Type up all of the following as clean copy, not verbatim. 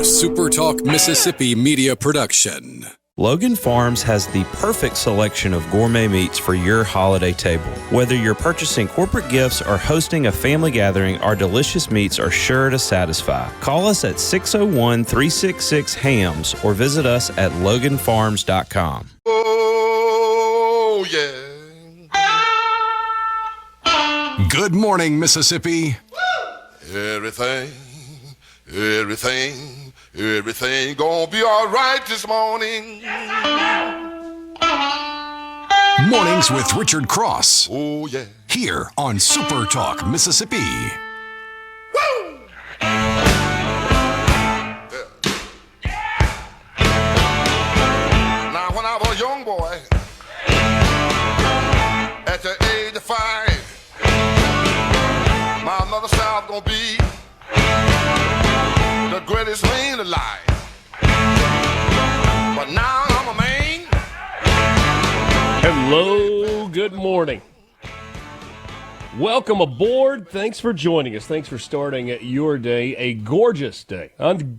SuperTalk Mississippi media production. Logan Farms has the perfect selection of gourmet meats for your holiday table. Whether you're purchasing corporate gifts or hosting a family gathering, our delicious meats are sure to satisfy. Call us at 601-366-HAMS or visit us at loganfarms.com. Oh, yeah. Good morning, Mississippi. Everything gonna be all right this morning. Mornings with Richard Cross. Oh, yeah. Here on SuperTalk Mississippi. Woo! Now, when I was a young boy, at the age of 5, my mother said I was gonna be the greatest man alive. But now I'm a man. Hello, good morning. Welcome aboard. Thanks for joining us. Thanks for starting your day. A gorgeous day in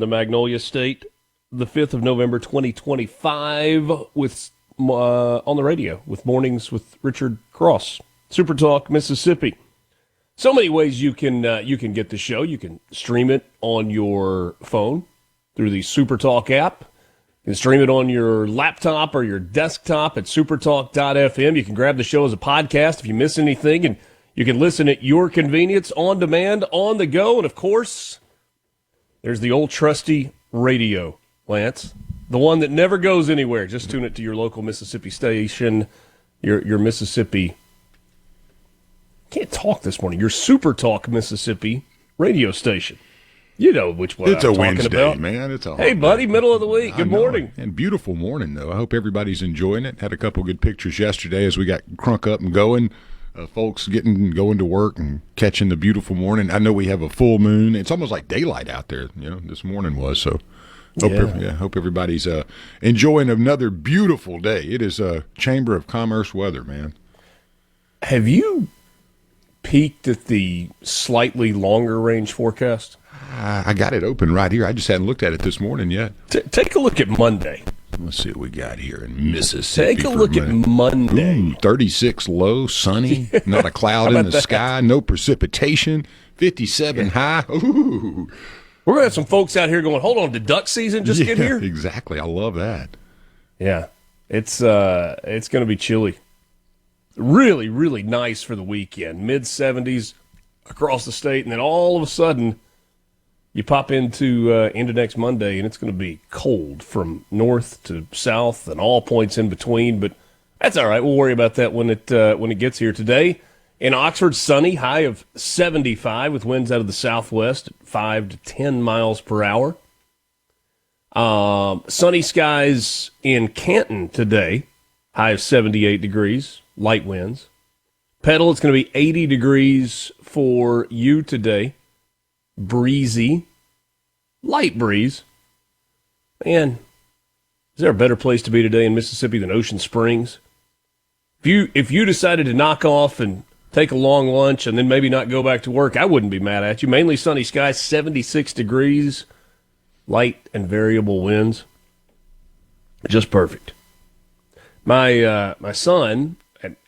the Magnolia State, the 5th of November, 2025, with on the radio with Mornings with Richard Cross, SuperTalk Mississippi. So many ways you can get the show. You can stream it on your phone through the SuperTalk app. You can stream it on your laptop or your desktop at supertalk.fm. You can grab the show as a podcast if you miss anything, and you can listen at your convenience, on demand, on the go. And, of course, there's the old trusty radio, Lance, the one that never goes anywhere. Just tune it to your local Mississippi station, your Mississippi. Can't talk this morning. Your SuperTalk Mississippi radio station. You know which one it's I'm a talking Wednesday, about. Man. It's a hey, buddy, middle of the week. Good morning. And beautiful morning, though. I hope everybody's enjoying it. Had a couple good pictures yesterday as we got crunk up and going. Folks going to work and catching the beautiful morning. I know we have a full moon. It's almost like daylight out there, this morning was. So hope everybody's enjoying another beautiful day. It is Chamber of Commerce weather, man. Have you peeked at the slightly longer range forecast? I got it open right here. I just hadn't looked at it this morning yet. Take a look at Monday. Let's see what we got here in Mississippi. Take a look at Monday. Ooh, 36 low, sunny, not a cloud in the sky, no precipitation, 57 high. Ooh. We're going to have some folks out here going, hold on, did duck season just get here? Exactly. I love that. Yeah. It's going to be chilly. Really, really nice for the weekend. Mid-70s across the state, and then all of a sudden you pop into next Monday, and it's going to be cold from north to south and all points in between. But that's all right. We'll worry about that when it gets here. Today in Oxford, sunny, high of 75 with winds out of the southwest at 5 to 10 miles per hour. Sunny skies in Canton today, high of 78 degrees. Light winds. Petal, it's going to be 80 degrees for you today. Breezy. Light breeze. Man, is there a better place to be today in Mississippi than Ocean Springs? If you decided to knock off and take a long lunch and then maybe not go back to work, I wouldn't be mad at you. Mainly sunny skies, 76 degrees. Light and variable winds. Just perfect. My son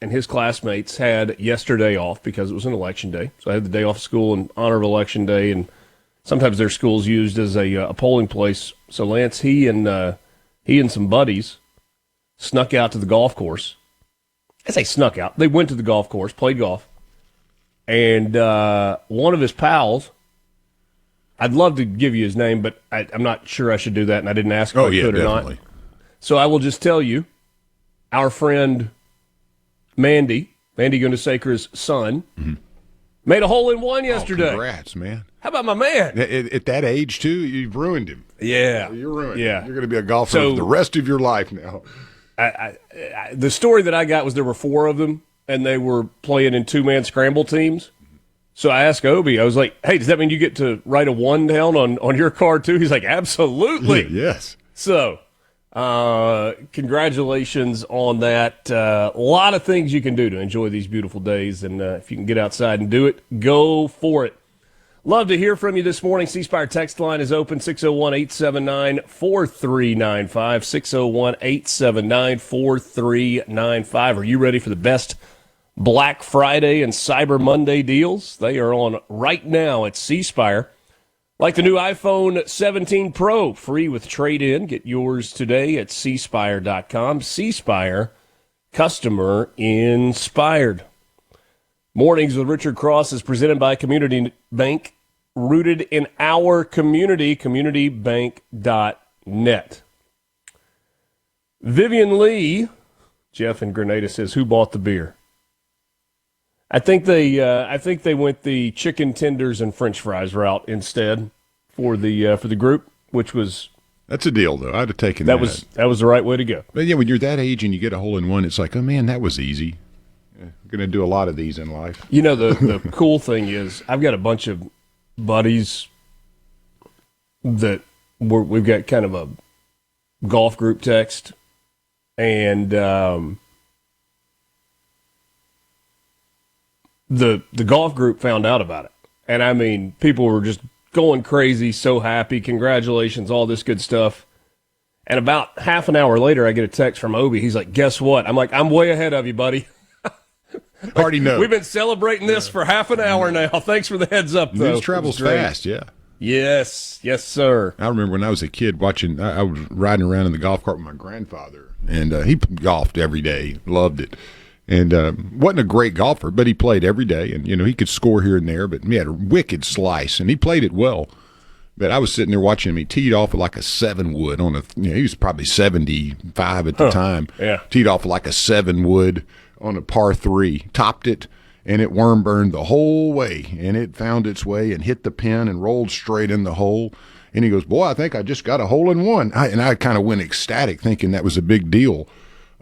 and his classmates had yesterday off because it was an election day. So I had the day off of school in honor of election day, and sometimes their school's used as a polling place. So Lance, he and some buddies snuck out to the golf course. I say snuck out. They went to the golf course, played golf, and one of his pals, I'd love to give you his name, but I'm not sure I should do that, and I didn't ask if I could definitely. or not. So I will just tell you, our friend Mandy Gundesaker's son, made a hole-in-one yesterday. Congrats, man. How about my man? At that age, too, you've ruined him. Yeah. You're ruined. Yeah. You're going to be a golfer for the rest of your life now. The story that I got was there were 4 of them, and they were playing in 2-man scramble teams. So I asked Obi, I was like, hey, does that mean you get to write a 1 down on your card, too? He's like, absolutely. Yes. So congratulations on that. A lot of things you can do to enjoy these beautiful days, and if you can get outside and do it, go for it. Love to hear from you this morning. C Spire text line is open, 601-879-4395, 601-879-4395. Are you ready for the best Black Friday and Cyber Monday deals? They are on right now at C Spire. Like the new iPhone 17 Pro, free with trade-in. Get yours today at cspire.com. C Spire, customer inspired. Mornings with Richard Cross is presented by Community Bank, rooted in our community, communitybank.net. Vivian Lee, Jeff in Grenada says, who bought the beer? I think they went the chicken tenders and French fries route instead for the group, which was That's a deal, though. I'd have taken that. That was the right way to go. But yeah, when you're that age and you get a hole in one, it's like, oh man, that was easy. I'm going to do a lot of these in life. You know, the cool thing is I've got a bunch of buddies that we've got kind of a golf group text, and the golf group found out about it. And I mean, people were just going crazy, so happy, congratulations, all this good stuff. And about half an hour later, I get a text from Obi. He's like, guess what? I'm like, I'm way ahead of you, buddy. Already know. We've been celebrating this for half an hour now. Thanks for the heads up, though. News travels fast, yeah. Yes, sir. I remember when I was a kid watching, I was riding around in the golf cart with my grandfather, and he golfed every day, loved it. And wasn't a great golfer, but he played every day, and, you know, he could score here and there, but he had a wicked slice, and he played it well. But I was sitting there watching him. He teed off with like a 7-wood on he was probably 75 at the time. Yeah. Teed off with like a 7-wood on a par 3, topped it, and it worm burned the whole way, and it found its way and hit the pin and rolled straight in the hole. And he goes, boy, I think I just got a hole in one. And I kind of went ecstatic thinking that was a big deal.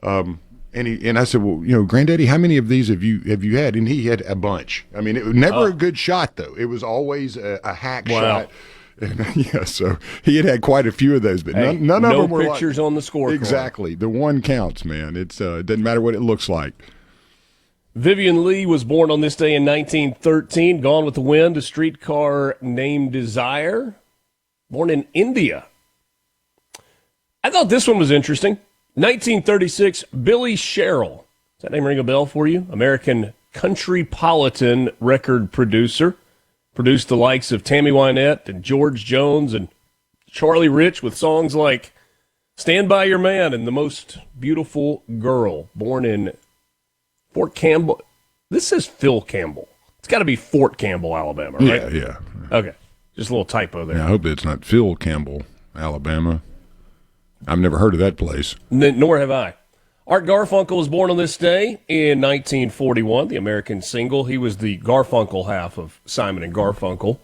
And I said, well, you know, Granddaddy, how many of these have you had? And he had a bunch. I mean, it was never a good shot, though. It was always a hack shot. And, yeah, so he had quite a few of those, but none of them were pictures on the score. Exactly. The one counts, man. It doesn't matter what it looks like. Vivian Lee was born on this day in 1913, Gone with the Wind, A Streetcar Named Desire, born in India. I thought this one was interesting. 1936, Billy Sherrill. Does that name ring a bell for you? American countrypolitan record producer. Produced the likes of Tammy Wynette and George Jones and Charlie Rich with songs like Stand By Your Man and The Most Beautiful Girl. Born in Fort Campbell. This says Phil Campbell. It's got to be Fort Campbell, Alabama, right? Yeah. Okay. Just a little typo there. Yeah, I hope it's not Phil Campbell, Alabama. I've never heard of that place. Nor have I. Art Garfunkel was born on this day in 1941, the American single. He was the Garfunkel half of Simon and Garfunkel.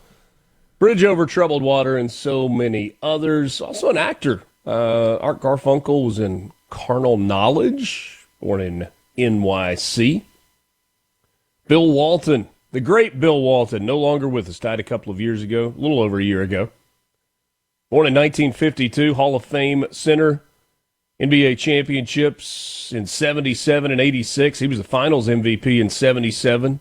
Bridge Over Troubled Water and so many others. Also an actor. Art Garfunkel was in Carnal Knowledge, born in NYC. Bill Walton, the great Bill Walton, no longer with us, died a couple of years ago, a little over a year ago. Born in 1952, Hall of Fame center. NBA championships in 77 and 86. He was the finals MVP in 77.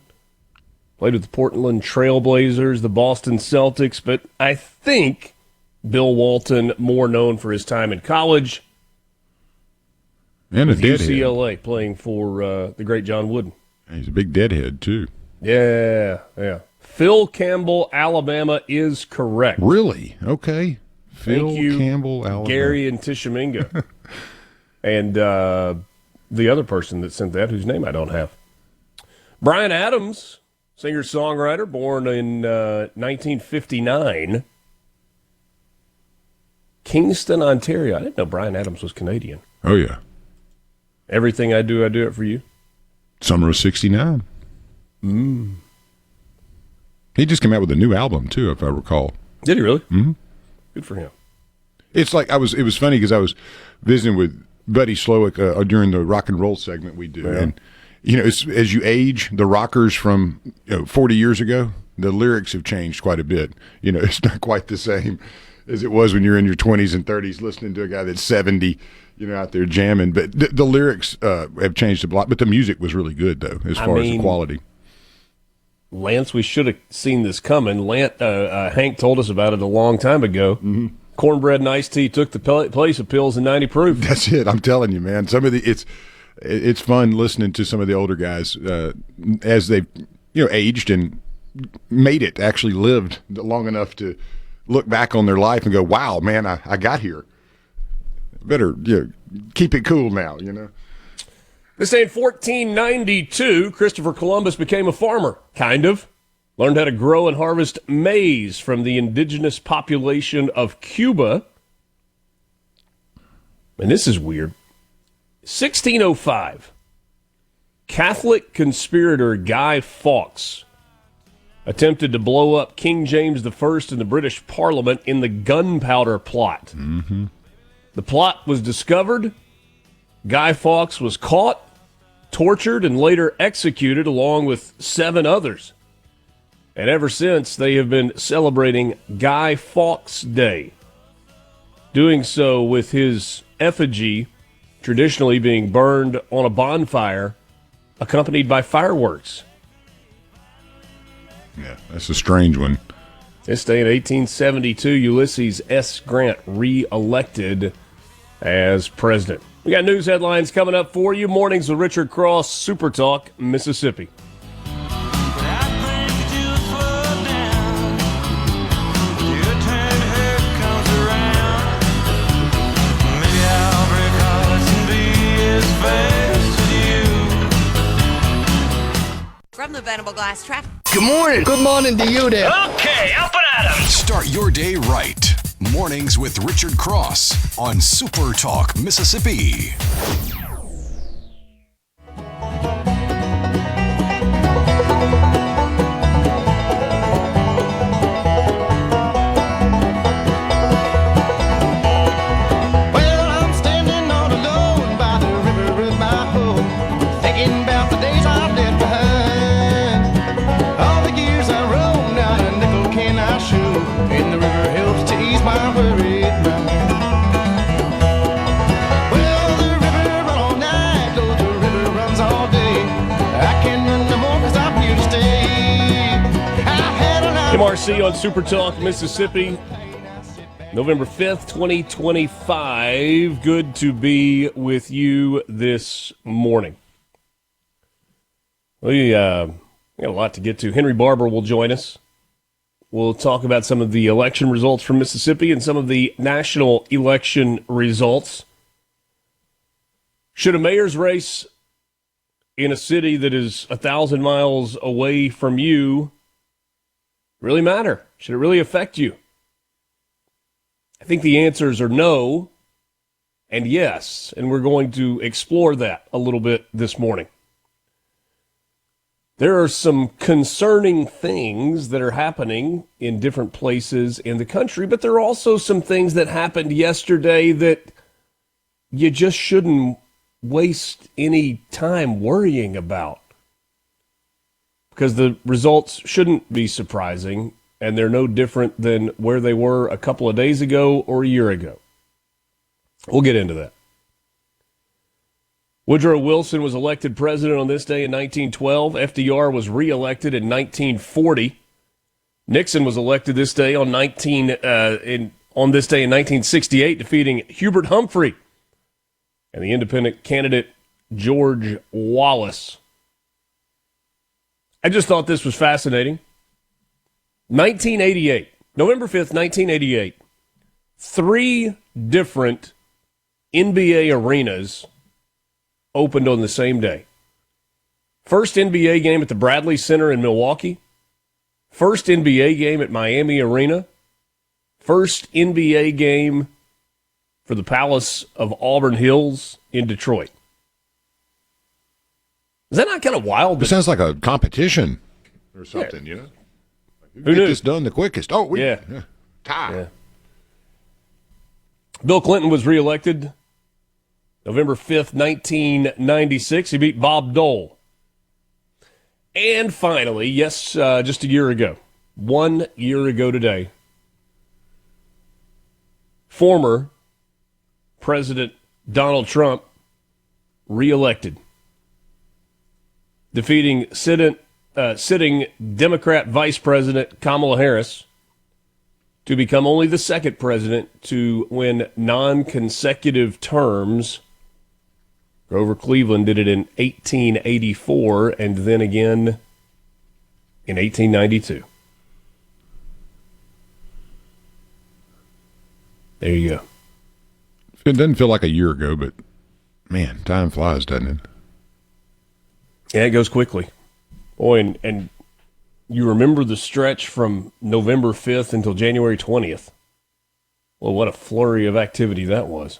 Played with the Portland Trail Blazers, the Boston Celtics, but I think Bill Walton more known for his time in college. And with UCLA, playing for the great John Wooden. He's a big deadhead, too. Yeah. Phil Campbell, Alabama is correct. Really? Okay. Phil Thank you, Campbell, Alabama. Gary and Tishomingo. And the other person that sent that, whose name I don't have. Bryan Adams, singer-songwriter, born in 1959. Kingston, Ontario. I didn't know Bryan Adams was Canadian. Oh, yeah. Everything I do it for you. Summer of 69. He just came out with a new album, too, if I recall. Did he really? Mm-hmm. Good for him. It's like it was funny because I was visiting with Buddy Slowick during the rock and roll segment we do. Yeah. And, you know, as you age, the rockers from 40 years ago, the lyrics have changed quite a bit. You know, it's not quite the same as it was when you're in your 20s and 30s listening to a guy that's 70, out there jamming. But the lyrics have changed a lot. But the music was really good, though, as far as the quality. Lance, we should have seen this coming. Hank told us about it a long time ago. Mm-hmm. Cornbread and iced tea took the place of pills and 90 proof. That's it. I'm telling you, man. It's fun listening to some of the older guys as they've aged and made it, actually lived long enough to look back on their life and go, wow, man, I got here. Better keep it cool now, This day in 1492, Christopher Columbus became a farmer, kind of. Learned how to grow and harvest maize from the indigenous population of Cuba. And this is weird. 1605, Catholic conspirator Guy Fawkes attempted to blow up King James I in the British Parliament in the Gunpowder Plot. Mm-hmm. The plot was discovered. Guy Fawkes was caught, tortured, and later executed along with 7 others. And ever since, they have been celebrating Guy Fawkes Day, doing so with his effigy traditionally being burned on a bonfire, accompanied by fireworks. Yeah, that's a strange one. This day in 1872, Ulysses S. Grant re-elected as president. We got news headlines coming up for you. Mornings with Richard Cross, Super Talk, Mississippi. From the Bennett Glass Traffic. Good morning. Good morning to you there. Okay, up and at 'em. Start your day right. Mornings with Richard Cross on Super Talk, Mississippi. Well, I'm standing all alone by the river of my home, thinking about the days I've left behind. All the years I roamed, not a nickel can I show, and the river helps to ease my worried mind. Well, the river run all night, though the river runs all day. I can't run no more 'cause I'm here to stay. I had a lot MRC on Super Talk, Mississippi. November 5th, 2025. Good to be with you this morning. We got a lot to get to. Henry Barbour will join us. We'll talk about some of the election results from Mississippi and some of the national election results. Should a mayor's race in a city that is 1,000 miles away from you really matter? Should it really affect you? I think the answers are no and yes, and we're going to explore that a little bit this morning. There are some concerning things that are happening in different places in the country, but there are also some things that happened yesterday that you just shouldn't waste any time worrying about, because the results shouldn't be surprising, and they're no different than where they were a couple of days ago or a year ago. We'll get into that. Woodrow Wilson was elected president on this day in 1912. FDR was reelected in 1940. Nixon was elected this day on this day in 1968, defeating Hubert Humphrey and the independent candidate George Wallace. I just thought this was fascinating. 1988, November 5th, 1988, 3 different NBA arenas opened on the same day. First NBA game at the Bradley Center in Milwaukee. First NBA game at Miami Arena. First NBA game for the Palace of Auburn Hills in Detroit. Is that not kind of wild? It sounds like a competition or something, you know? Who Who get knew? this done the quickest? Oh, Yeah. tie. Yeah. Bill Clinton was reelected November 5th, 1996. He beat Bob Dole. And finally, yes, just a year ago, 1 year ago today, former President Donald Trump reelected, defeating sitting Democrat Vice President Kamala Harris to become only the second president to win non-consecutive terms. Grover Cleveland did it in 1884 and then again in 1892. There you go. It doesn't feel like a year ago, but man, time flies, doesn't it? Yeah, it goes quickly. Boy, and you remember the stretch from November 5th until January 20th. Well, what a flurry of activity that was.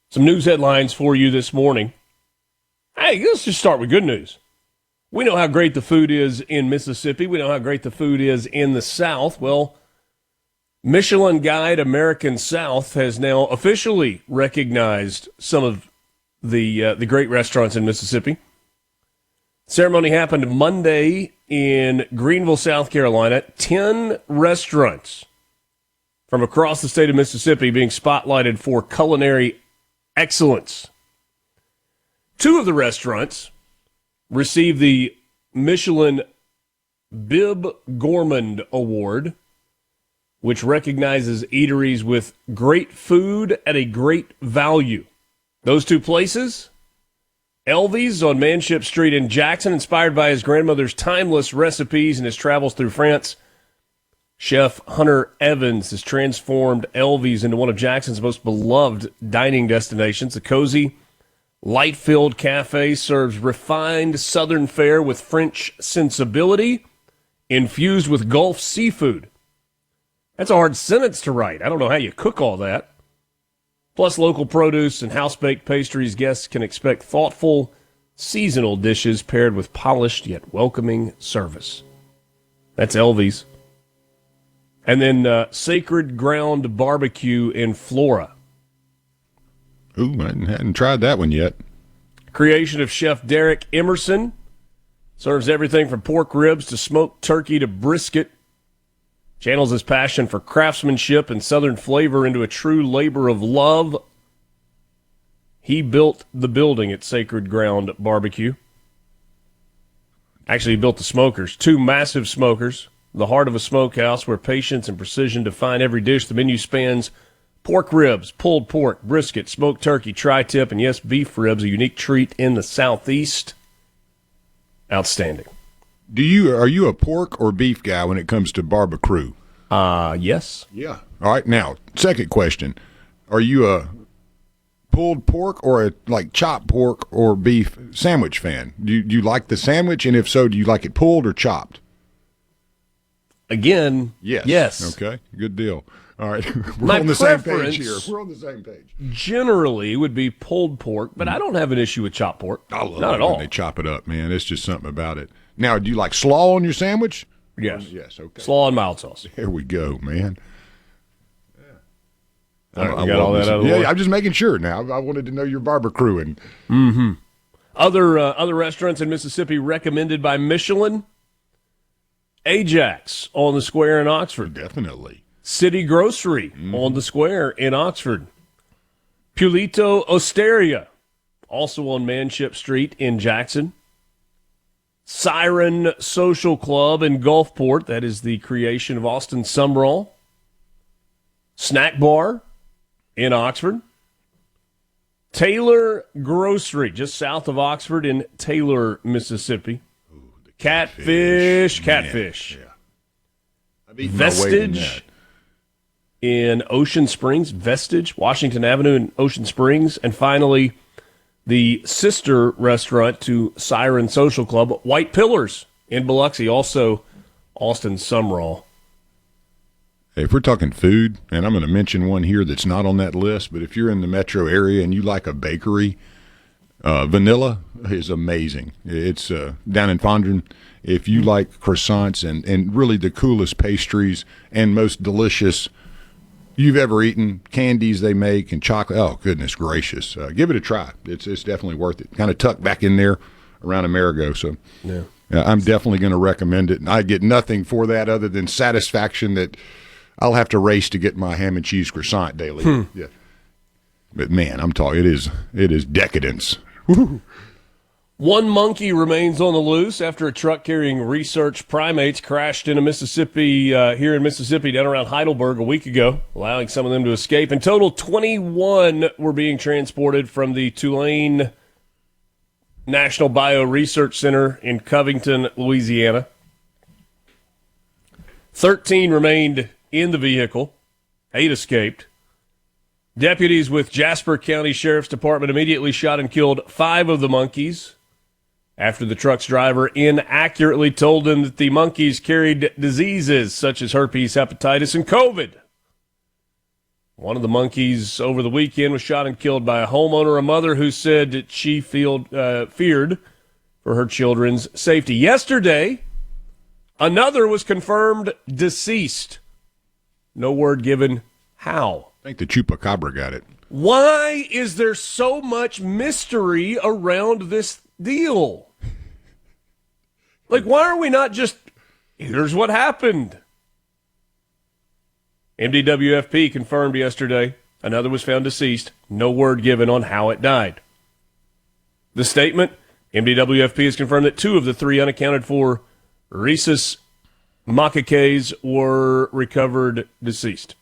Some news headlines for you this morning. Hey, let's just start with good news. We know how great the food is in Mississippi. We know how great the food is in the South. Well, Michelin Guide American South has now officially recognized some of the great restaurants in Mississippi. Ceremony happened Monday in Greenville, South Carolina. 10 restaurants from across the state of Mississippi being spotlighted for culinary excellence. 2 of the restaurants received the Michelin Bib Gourmand Award, which recognizes eateries with great food at a great value. Those 2 places, Elvy's on Manship Street in Jackson, inspired by his grandmother's timeless recipes and his travels through France. Chef Hunter Evans has transformed Elvy's into one of Jackson's most beloved dining destinations. The cozy, light-filled cafe serves refined Southern fare with French sensibility, infused with Gulf seafood. That's a hard sentence to write. I don't know how you cook all that. Plus local produce and house-baked pastries, guests can expect thoughtful, seasonal dishes paired with polished yet welcoming service. That's Elvy's. And then Sacred Ground Barbecue in Flora. Ooh, I hadn't tried that one yet. Creation of Chef Derek Emerson. Serves everything from pork ribs to smoked turkey to brisket. Channels his passion for craftsmanship and Southern flavor into a true labor of love. He built the building at Sacred Ground Barbecue. Actually, he built the smokers. 2 massive smokers. The heart of a smokehouse where patience and precision define every dish. The menu spans pork ribs, pulled pork, brisket, smoked turkey, tri-tip, and yes, beef ribs, a unique treat in the Southeast. Outstanding. Are you a pork or beef guy when it comes to barbecue? Yes. Yeah. All right. Now, second question: are you a pulled pork or a chopped pork or beef sandwich fan? Do you like the sandwich, and if so, do you like it pulled or chopped? Again, yes. Okay. Good deal. All right. We're My on the same page preference here. We're on the same page. generally would be pulled pork, but I don't have an issue with chopped pork. I love Not it at all. when they chop it up, man. It's just something about it. Now, do you like slaw on your sandwich? Yes. Yes. Okay. Slaw and mild sauce. There we go, man. All right, you got all that out of the way? Yeah, I'm just making sure now. I wanted to know your barbecuing. Other restaurants in Mississippi recommended by Michelin. Ajax on the square in Oxford. Definitely. City Grocery on the square in Oxford. Pulito Osteria, also on Manship Street in Jackson. Siren Social Club in Gulfport, that is the creation of Austin Sumrall. Snack Bar in Oxford. Taylor Grocery, just south of Oxford in Taylor, Mississippi. Catfish. Yeah. I've eaten my weight in that. Vestige in Ocean Springs. Vestige, Washington Avenue in Ocean Springs. And finally, the sister restaurant to Siren Social Club, White Pillars in Biloxi, also Austin Sumrall. Hey, if we're talking food, and I'm going to mention one here that's not on that list, but if you're in the metro area and you like a bakery, Vanilla is amazing. It's down in Fondren. If you like croissants and really the coolest pastries and most delicious you've ever eaten, candies they make and chocolate, oh, goodness gracious. Give it a try. It's definitely worth it. Kind of tucked back in there around Amerigo. So Yeah. I'm definitely going to recommend it. And I get nothing for that other than satisfaction that I'll have to race to get my ham and cheese croissant daily. Yeah. But, man, I'm talking, it is decadence. Woo. One monkey remains on the loose after a truck carrying research primates crashed into Mississippi, here in Mississippi, down around Heidelberg a week ago, allowing some of them to escape. In total, 21 were being transported from the Tulane National Bio Research Center in Covington, Louisiana. 13 remained in the vehicle. 8 escaped. Deputies with Jasper County Sheriff's Department immediately shot and killed 5 of the monkeys after the truck's driver inaccurately told them that the monkeys carried diseases such as herpes, hepatitis, and COVID. One of the monkeys over the weekend was shot and killed by a homeowner, a mother who said that she feared for her children's safety. Yesterday, another was confirmed deceased. No word given how. I think the chupacabra got it. Why is there so much mystery around this deal? Like, why are we not just, here's what happened? MDWFP confirmed yesterday another was found deceased. No word given on how it died. The statement, MDWFP has confirmed that 2 of the 3 unaccounted for rhesus macaques were recovered deceased.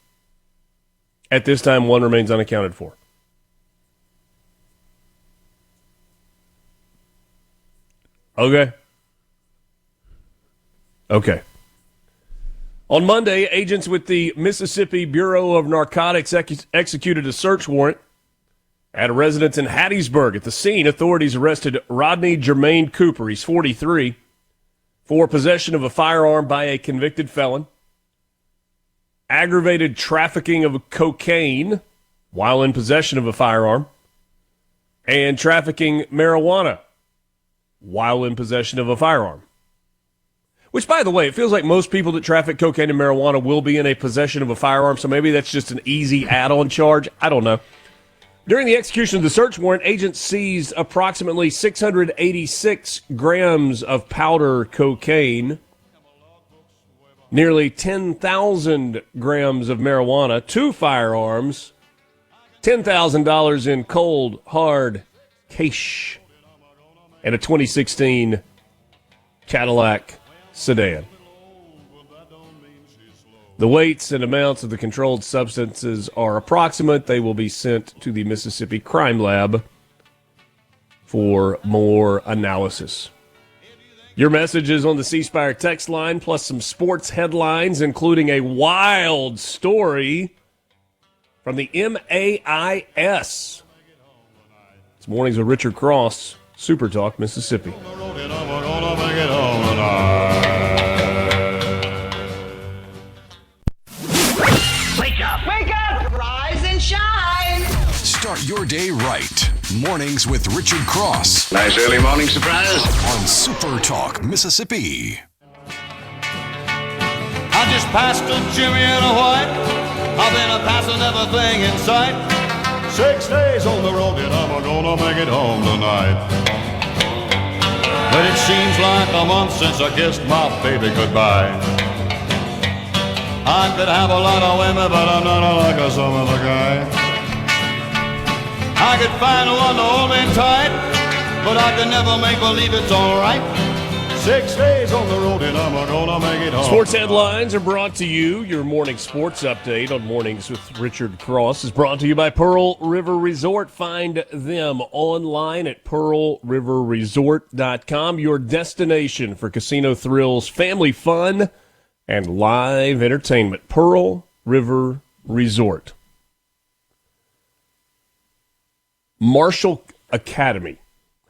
At this time, 1 remains unaccounted for. Okay. On Monday, agents with the Mississippi Bureau of Narcotics executed a search warrant at a residence in Hattiesburg. At the scene, authorities arrested Rodney Jermaine Cooper, he's 43, for possession of a firearm by a convicted felon, aggravated trafficking of cocaine while in possession of a firearm, and trafficking marijuana while in possession of a firearm. Which, by the way, it feels like most people that traffic cocaine and marijuana will be in a possession of a firearm, so maybe that's just an easy add-on charge. I don't know. During the execution of the search warrant, agents seized approximately 686 grams of powder cocaine, nearly 10,000 grams of marijuana, 2 firearms, $10,000 in cold, hard cash, and a 2016 Cadillac sedan. The weights and amounts of the controlled substances are approximate. They will be sent to the Mississippi Crime Lab for more analysis. Your messages on the C Spire text line, plus some sports headlines, including a wild story from the MAIS. It's Mornings with Richard Cross, SuperTalk, Mississippi. Wake up! Rise and shine! Start your day right. Mornings with Richard Cross Nice early morning surprise. on SuperTalk, Mississippi. I just passed a Jimmy in a white. I've been a passing everything in sight. 6 days on the road and I'm gonna make it home tonight. But it seems like a month since I kissed my baby goodbye. I could have a lot of women, but I'm not like some other guy. I could find one to hold me tight, but I could never make believe it's alright. 6 days on the road and I'm gonna make it home. Sports headlines are brought to you. Your morning sports update on Mornings with Richard Cross is brought to you by Pearl River Resort. Find them online at pearlriverresort.com, your destination for casino thrills, family fun, and live entertainment. Pearl River Resort. Marshall Academy,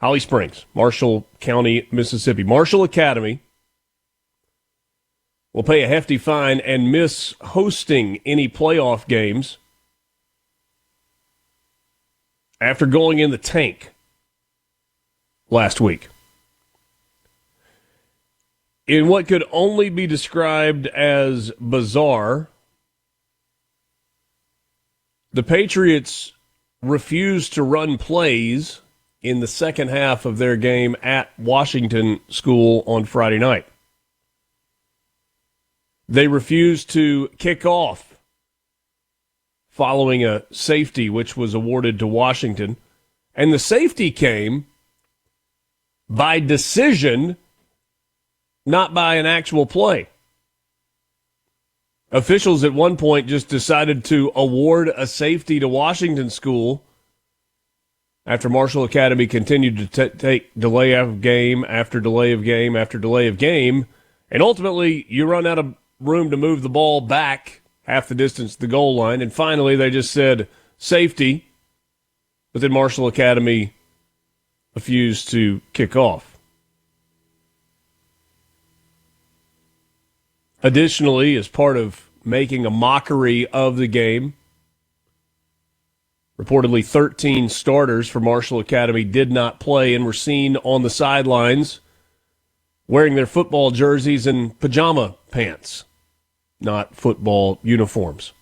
Holly Springs, Marshall County, Mississippi. Marshall Academy will pay a hefty fine and miss hosting any playoff games after going in the tank last week. In what could only be described as bizarre, the Patriots refused to run plays in the second half of their game at Washington School on Friday night. They refused to kick off following a safety which was awarded to Washington. And the safety came by decision, not by an actual play. Officials at one point just decided to award a safety to Washington School after Marshall Academy continued to take delay of game after delay of game after delay of game, and ultimately you run out of room to move the ball back half the distance to the goal line, and finally they just said safety, but then Marshall Academy refused to kick off. Additionally, as part of making a mockery of the game, reportedly 13 starters for Marshall Academy did not play and were seen on the sidelines wearing their football jerseys and pajama pants, not football uniforms.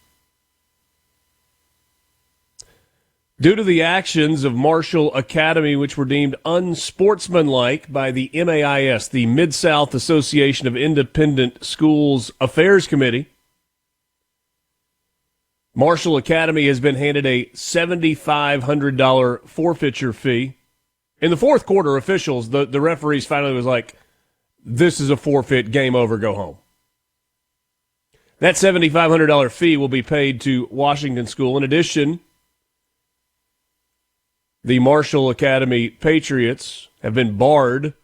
Due to the actions of Marshall Academy, which were deemed unsportsmanlike by the MAIS, the Mid-South Association of Independent Schools Affairs Committee, Marshall Academy has been handed a $7,500 forfeiture fee. In the fourth quarter, officials, the referees finally was like, this is a forfeit, game over, go home. That $7,500 fee will be paid to Washington School. In addition, the Marshall Academy Patriots have been barred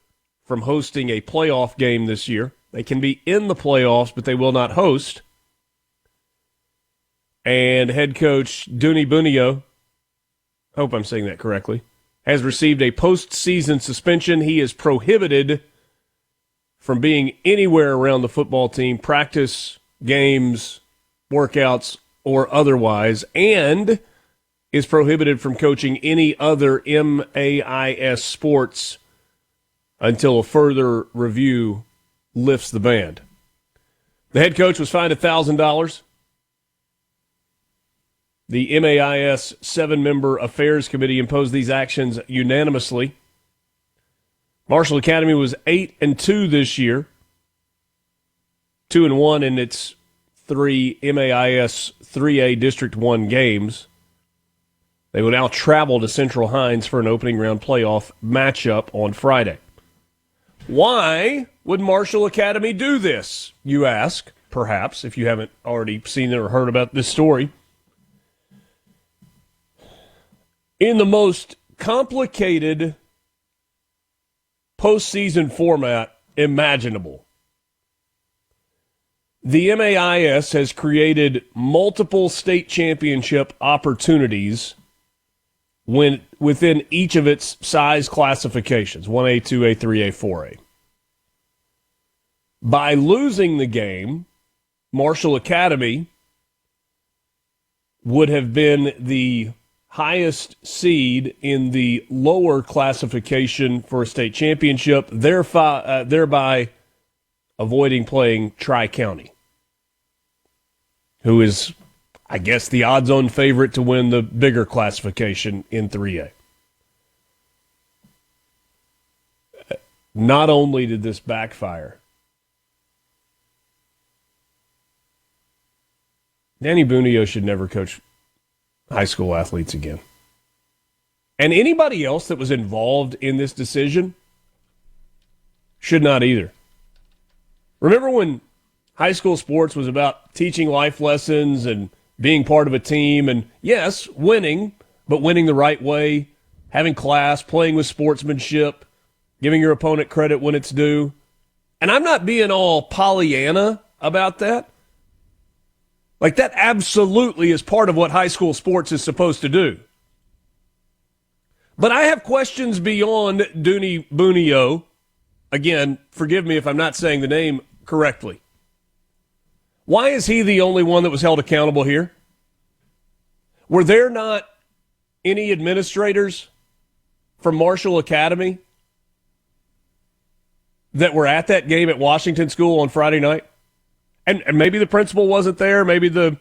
from hosting a playoff game this year. They can be in the playoffs, but they will not host. And head coach Dooney Bunio, I hope I'm saying that correctly, has received a postseason suspension. He is prohibited from being anywhere around the football team, practice, games, workouts, or otherwise, and is prohibited from coaching any other MAIS sports until a further review lifts the ban. The head coach was fined $1,000. The MAIS 7-member Affairs Committee imposed these actions unanimously. Marshall Academy was 8-2 this year, 2-1 in its 3 MAIS 3A District 1 games. They will now travel to Central Hines for an opening round playoff matchup on Friday. Why would Marshall Academy do this, you ask, perhaps, if you haven't already seen or heard about this story? In the most complicated postseason format imaginable, the MAIS has created multiple state championship opportunities within each of its size classifications, 1A, 2A, 3A, 4A. By losing the game, Marshall Academy would have been the highest seed in the lower classification for a state championship, thereby avoiding playing Tri-County, who is, I guess, the odds-on favorite to win the bigger classification in 3A. Not only did this backfire, Danny Bunio should never coach high school athletes again. And anybody else that was involved in this decision should not either. Remember when high school sports was about teaching life lessons and being part of a team and, yes, winning, but winning the right way, having class, playing with sportsmanship, giving your opponent credit when it's due. And I'm not being all Pollyanna about that. Like, that absolutely is part of what high school sports is supposed to do. But I have questions beyond Dooney Bunio. Again, forgive me if I'm not saying the name correctly. Why is he the only one that was held accountable here? Were there not any administrators from Marshall Academy that were at that game at Washington School on Friday night? And maybe the principal wasn't there, maybe the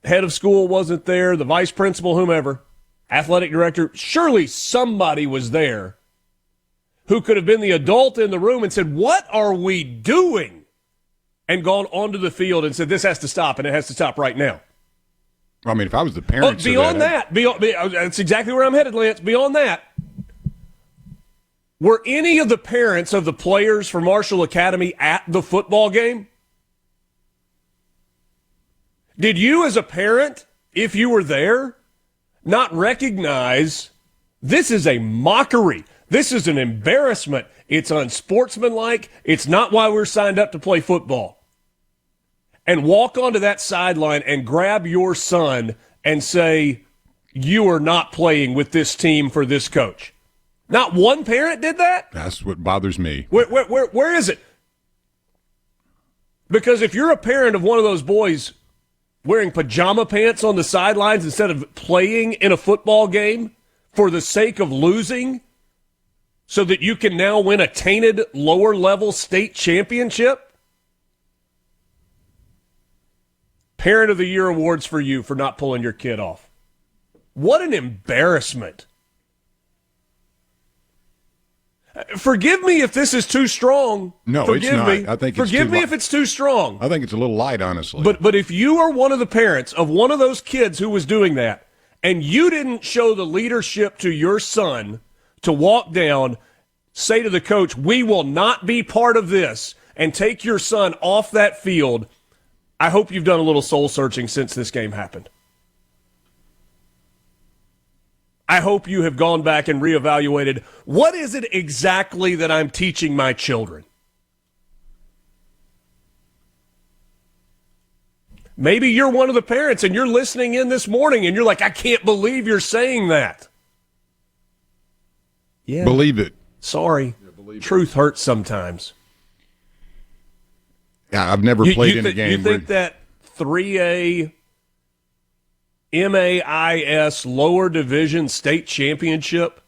head of school wasn't there, the vice principal, whomever, athletic director. Surely somebody was there who could have been the adult in the room and said, what are we doing? And gone onto the field and said, this has to stop, and it has to stop right now. I mean, if I was the parents beyond that, that's exactly where I'm headed, Lance. Beyond that, Were any of the parents of the players for Marshall Academy at the football game? Did you as a parent, if you were there, not recognize this is a mockery? This is an embarrassment. It's unsportsmanlike. It's not why we're signed up to play football. And walk onto that sideline and grab your son and say, you are not playing with this team for this coach. Not one parent did that? That's what bothers me. Where is it? Because if you're a parent of one of those boys wearing pajama pants on the sidelines instead of playing in a football game for the sake of losing so that you can now win a tainted lower-level state championship, Parent of the Year awards for you for not pulling your kid off. What an embarrassment. Forgive me if this is too strong. No, Forgive it's not. me. I think Forgive me if it's too strong. I think it's a little light, honestly. But if you are one of the parents of one of those kids who was doing that, and you didn't show the leadership to your son to walk down, say to the coach, we will not be part of this, and take your son off that field, I hope you've done a little soul searching since this game happened. I hope you have gone back and reevaluated, what is it exactly that I'm teaching my children? Maybe you're one of the parents and you're listening in this morning and you're like, I can't believe you're saying that. Yeah. Believe it. Sorry. Truth hurts sometimes. Yeah, I've never played in a game. You think that 3A MAIS lower division state championship,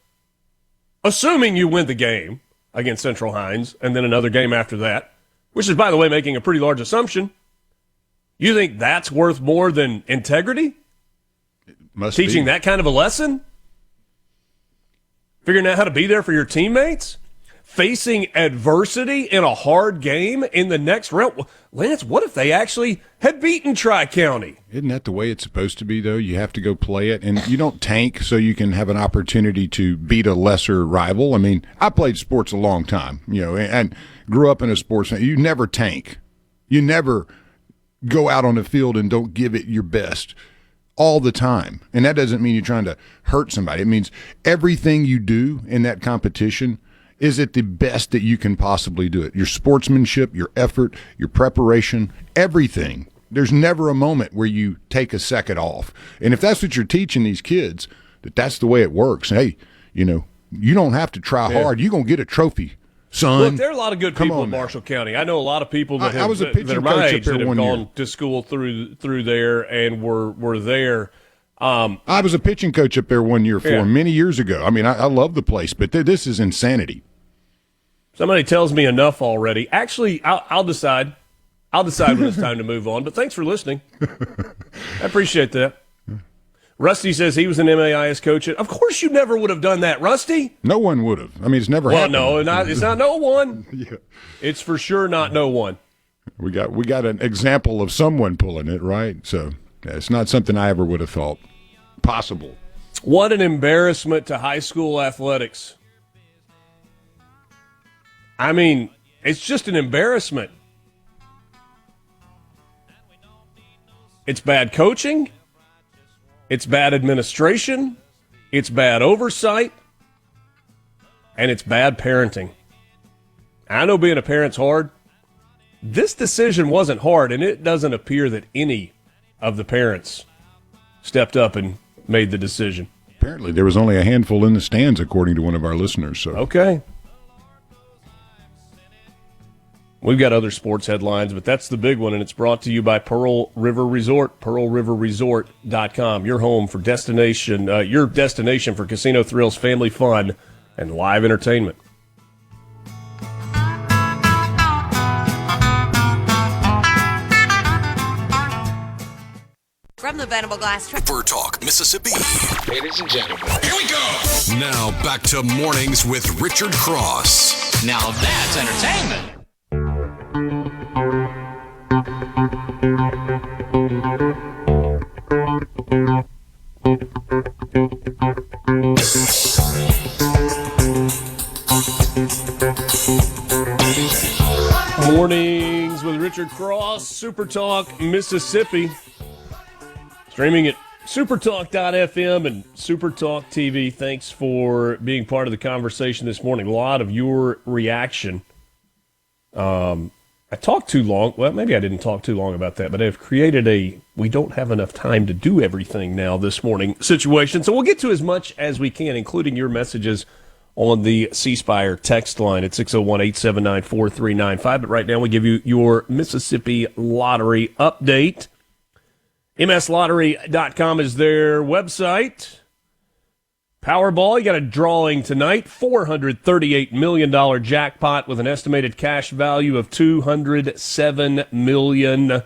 assuming you win the game against Central Hines and then another game after that, which is, by the way, making a pretty large assumption, you think that's worth more than integrity? Must Teaching be. that kind of a lesson? Figuring out how to be there for your teammates? Facing adversity in a hard game in the next round? Lance, what if they actually had beaten Tri-County? Isn't that the way it's supposed to be, though? You have to go play it, and you don't tank so you can have an opportunity to beat a lesser rival. I mean, I played sports a long time, and grew up in a sports. You never tank. You never go out on the field and don't give it your best all the time. And that doesn't mean you're trying to hurt somebody. It means everything you do in that competition is it the best that you can possibly do it. Your sportsmanship, your effort, your preparation, everything. There's never a moment where you take a second off. And if that's what you're teaching these kids, that's the way it works. Hey, you don't have to try hard. You're going to get a trophy, son. Look, there are a lot of good people in Marshall County. I know a lot of people that I was a pitching that are my coach up age there that have one gone year. to school through there and were there. I was a pitching coach up there one year many years ago. I mean, I love the place, but this is insanity. Somebody tells me enough already. Actually, I'll decide. I'll decide when it's time to move on. But thanks for listening. I appreciate that. Rusty says he was an MAIS coach. Of course you never would have done that, Rusty. No one would have. I mean, it's never happened. Well, no, it's not no one. Yeah. It's for sure not no one. We got an example of someone pulling it, right? So it's not something I ever would have thought possible. What an embarrassment to high school athletics. I mean, it's just an embarrassment. It's bad coaching. It's bad administration. It's bad oversight. And it's bad parenting. I know being a parent's hard. This decision wasn't hard, and it doesn't appear that any of the parents stepped up and made the decision. Apparently, there was only a handful in the stands, according to one of our listeners. So okay. We've got other sports headlines, but that's the big one, and it's brought to you by Pearl River Resort, pearlriverresort.com, your home for your destination for casino thrills, family fun, and live entertainment. From the Venable Glass Truck. SuperTalk, Mississippi. Ladies and gentlemen, Here we go. Now back to Mornings with Richard Cross. now that's entertainment. SuperTalk Mississippi. Streaming at supertalk.fm and SuperTalk TV. Thanks for being part of the conversation this morning. A lot of your reaction. I talked too long. Well, maybe I didn't talk too long about that, but I've created a we don't have enough time to do everything now this morning situation. So we'll get to as much as we can, including your messages on the C Spire text line at 601-879-4395. But right now we give you your Mississippi Lottery update. MSLottery.com is their website. Powerball, you got a drawing tonight, $438 million jackpot with an estimated cash value of $207 million.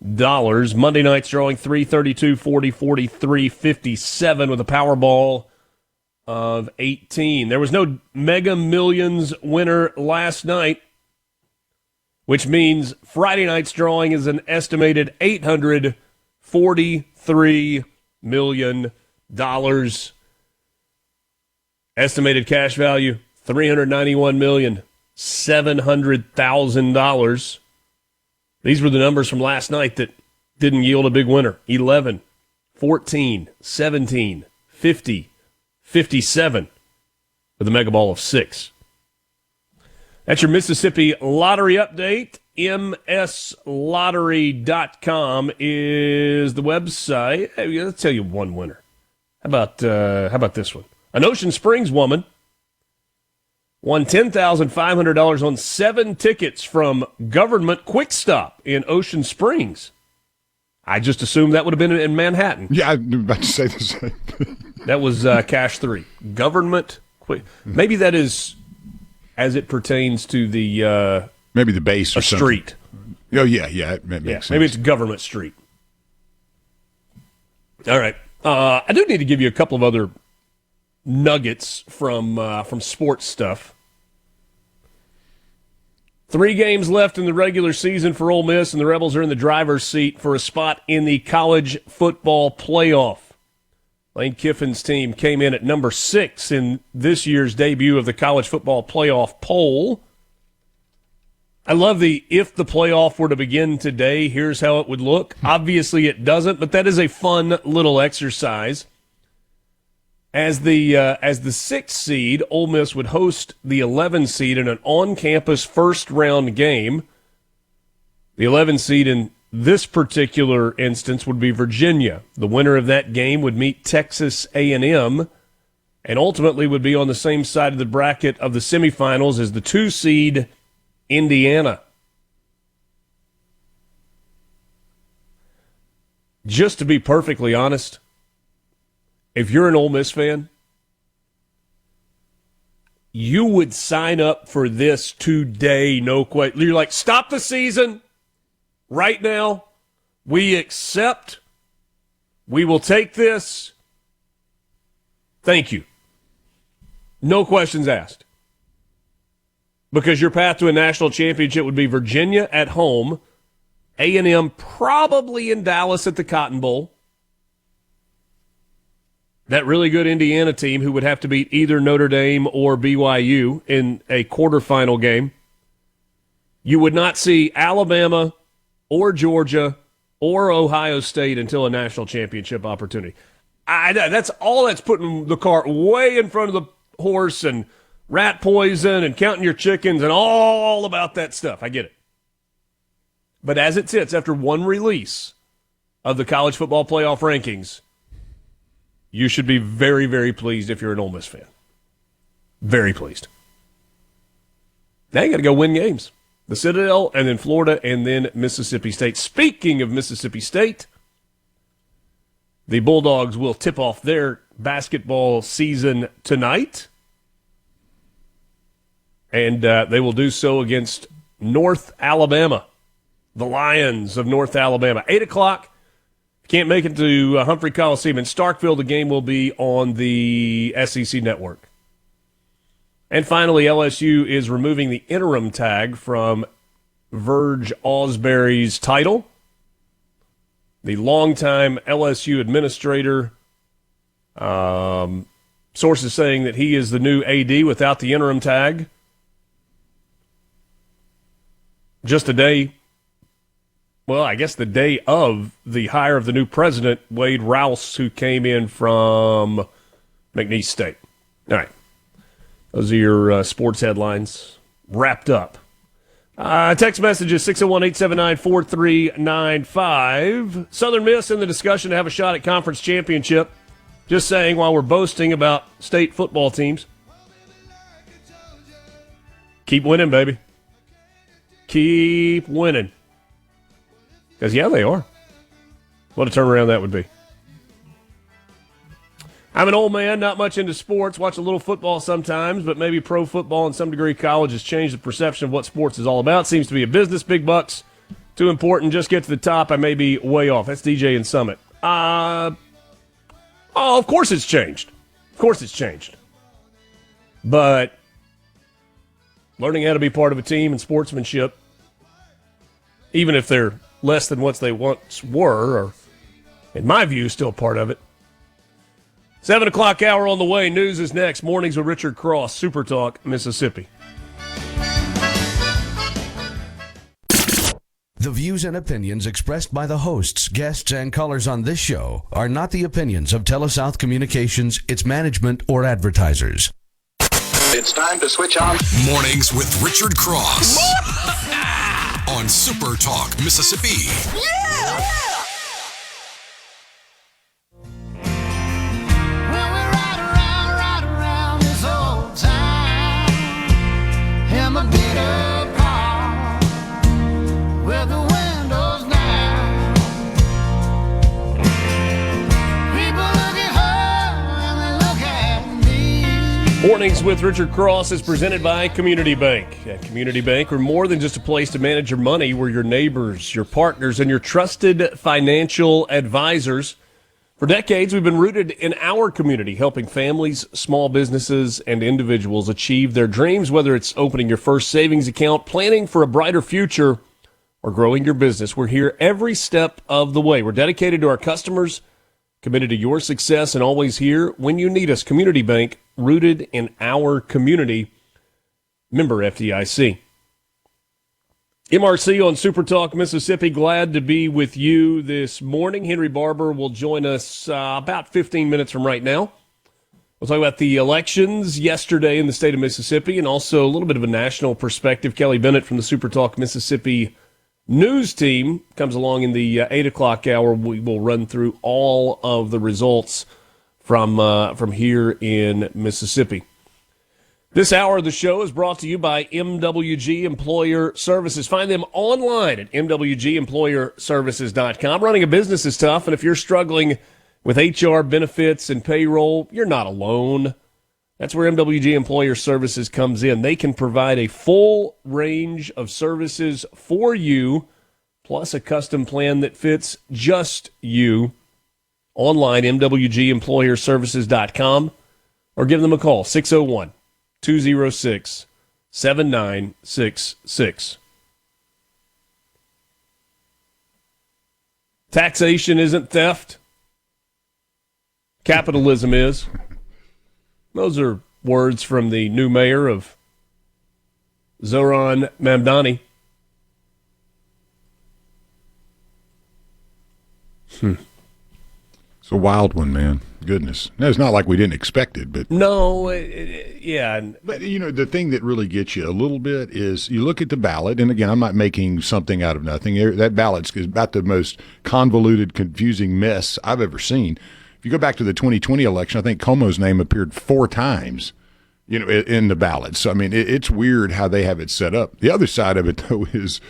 Monday night's drawing 332, 40, 43, 57 with a Powerball of 18. There was no Mega Millions winner last night, which means Friday night's drawing is an estimated $843 million. Estimated cash value, $391,700,000. These were the numbers from last night that didn't yield a big winner. 11, 14, 17, 50, 57 with a mega ball of 6. That's your Mississippi Lottery update. MSLottery.com is the website. Hey, let's tell you one winner. How about this one? An Ocean Springs woman won $10,500 on 7 tickets from Government Quick Stop in Ocean Springs. I just assumed that would have been in Manhattan. Yeah, I was about to say the same thing. That was Cash 3. Government Quick. Maybe that is as it pertains to the maybe the base or something. Street. Oh yeah, that makes sense. Maybe it's Government Street. All right. I do need to give you a couple of other nuggets from sports stuff. 3 games left in the regular season for Ole Miss, and the Rebels are in the driver's seat for a spot in the college football playoff. Lane Kiffin's team came in at number 6 in this year's debut of the college football playoff poll. I love if the playoff were to begin today, here's how it would look. Obviously it doesn't, but that is a fun little exercise. As the 6th seed, Ole Miss would host the 11 seed in an on-campus first-round game. The 11 seed in this particular instance would be Virginia. The winner of that game would meet Texas A&M and ultimately would be on the same side of the bracket of the semifinals as the 2 seed Indiana. Just to be perfectly honest, if you're an Ole Miss fan, you would sign up for this today, no question. You're like, stop the season right now. We accept. We will take this. Thank you. No questions asked. Because your path to a national championship would be Virginia at home, A&M probably in Dallas at the Cotton Bowl. That really good Indiana team who would have to beat either Notre Dame or BYU in a quarterfinal game. You would not see Alabama or Georgia or Ohio State until a national championship opportunity. That's all. That's putting the cart way in front of the horse and rat poison and counting your chickens and all about that stuff. I get it. But as it sits, after one release of the college football playoff rankings, you should be very, very pleased if you're an Ole Miss fan. Very pleased. Now you got to go win games. The Citadel, and then Florida, and then Mississippi State. Speaking of Mississippi State, the Bulldogs will tip off their basketball season tonight. And they will do so against North Alabama, the Lions of North Alabama. 8 o'clock. Can't make it to Humphrey Coliseum in Starkville. The game will be on the SEC network. And finally, LSU is removing the interim tag from Verge Ausberry's title. The longtime LSU administrator, sources saying that he is the new AD without the interim tag. Just a day well, I guess the day of the hire of the new president, Wade Rouse, who came in from McNeese State. All right. Those are your sports headlines wrapped up. Text messages 601-879-4395. Southern Miss in the discussion to have a shot at conference championship. Just saying while we're boasting about state football teams. Keep winning, baby. Keep winning. Because, yeah, they are. What a turnaround that would be. I'm an old man, not much into sports, watch a little football sometimes, but maybe pro football and some degree college has changed the perception of what sports is all about. Seems to be a business, big bucks, too important, just get to the top. I may be way off. That's DJ in Summit. Of course it's changed. Of course it's changed. But learning how to be part of a team and sportsmanship, even if they're less than what they once were, or in my view, still part of it. 7 o'clock hour on the way. News is next. Mornings with Richard Cross, SuperTalk, Mississippi. The views and opinions expressed by the hosts, guests, and callers on this show are not the opinions of TeleSouth Communications, its management, or advertisers. It's time to switch on. Mornings with Richard Cross on SuperTalk, Mississippi. Mornings with Richard Cross is presented by Community Bank. At Community Bank, we're more than just a place to manage your money. We're your neighbors, your partners, and your trusted financial advisors. For decades, we've been rooted in our community, helping families, small businesses, and individuals achieve their dreams, whether it's opening your first savings account, planning for a brighter future, or growing your business. We're here every step of the way. We're dedicated to our customers, committed to your success, and always here when you need us. Community Bank, rooted in our community. Member FDIC. MRC on SuperTalk Mississippi. Glad to be with you this morning. Henry Barbour will join us about 15 minutes from right now. We'll talk about the elections yesterday in the state of Mississippi and also a little bit of a national perspective. Kelly Bennett from the SuperTalk Mississippi news team comes along in the 8 o'clock hour. We will run through all of the results from here in Mississippi. This hour of the show is brought to you by MWG Employer Services. Find them online at MWGEmployerServices.com. Running a business is tough, and if you're struggling with HR, benefits, and payroll, you're not alone. That's where MWG Employer Services comes in. They can provide a full range of services for you, plus a custom plan that fits just you. Online, MWGEmployerServices.com, or give them a call, 601-206-7966. Taxation isn't theft. Capitalism is. Those are words from the new mayor of Zoran Mamdani. It's a wild one, man. Goodness. No, it's not like we didn't expect it, but no, yeah. But you know, the thing that really gets you a little bit is you look at the ballot, and again, I'm not making something out of nothing. That ballot is about the most convoluted, confusing mess I've ever seen. If you go back to the 2020 election, I think Como's name appeared 4 times, you know, in the ballot. So I mean, it's weird how they have it set up. The other side of it, though, is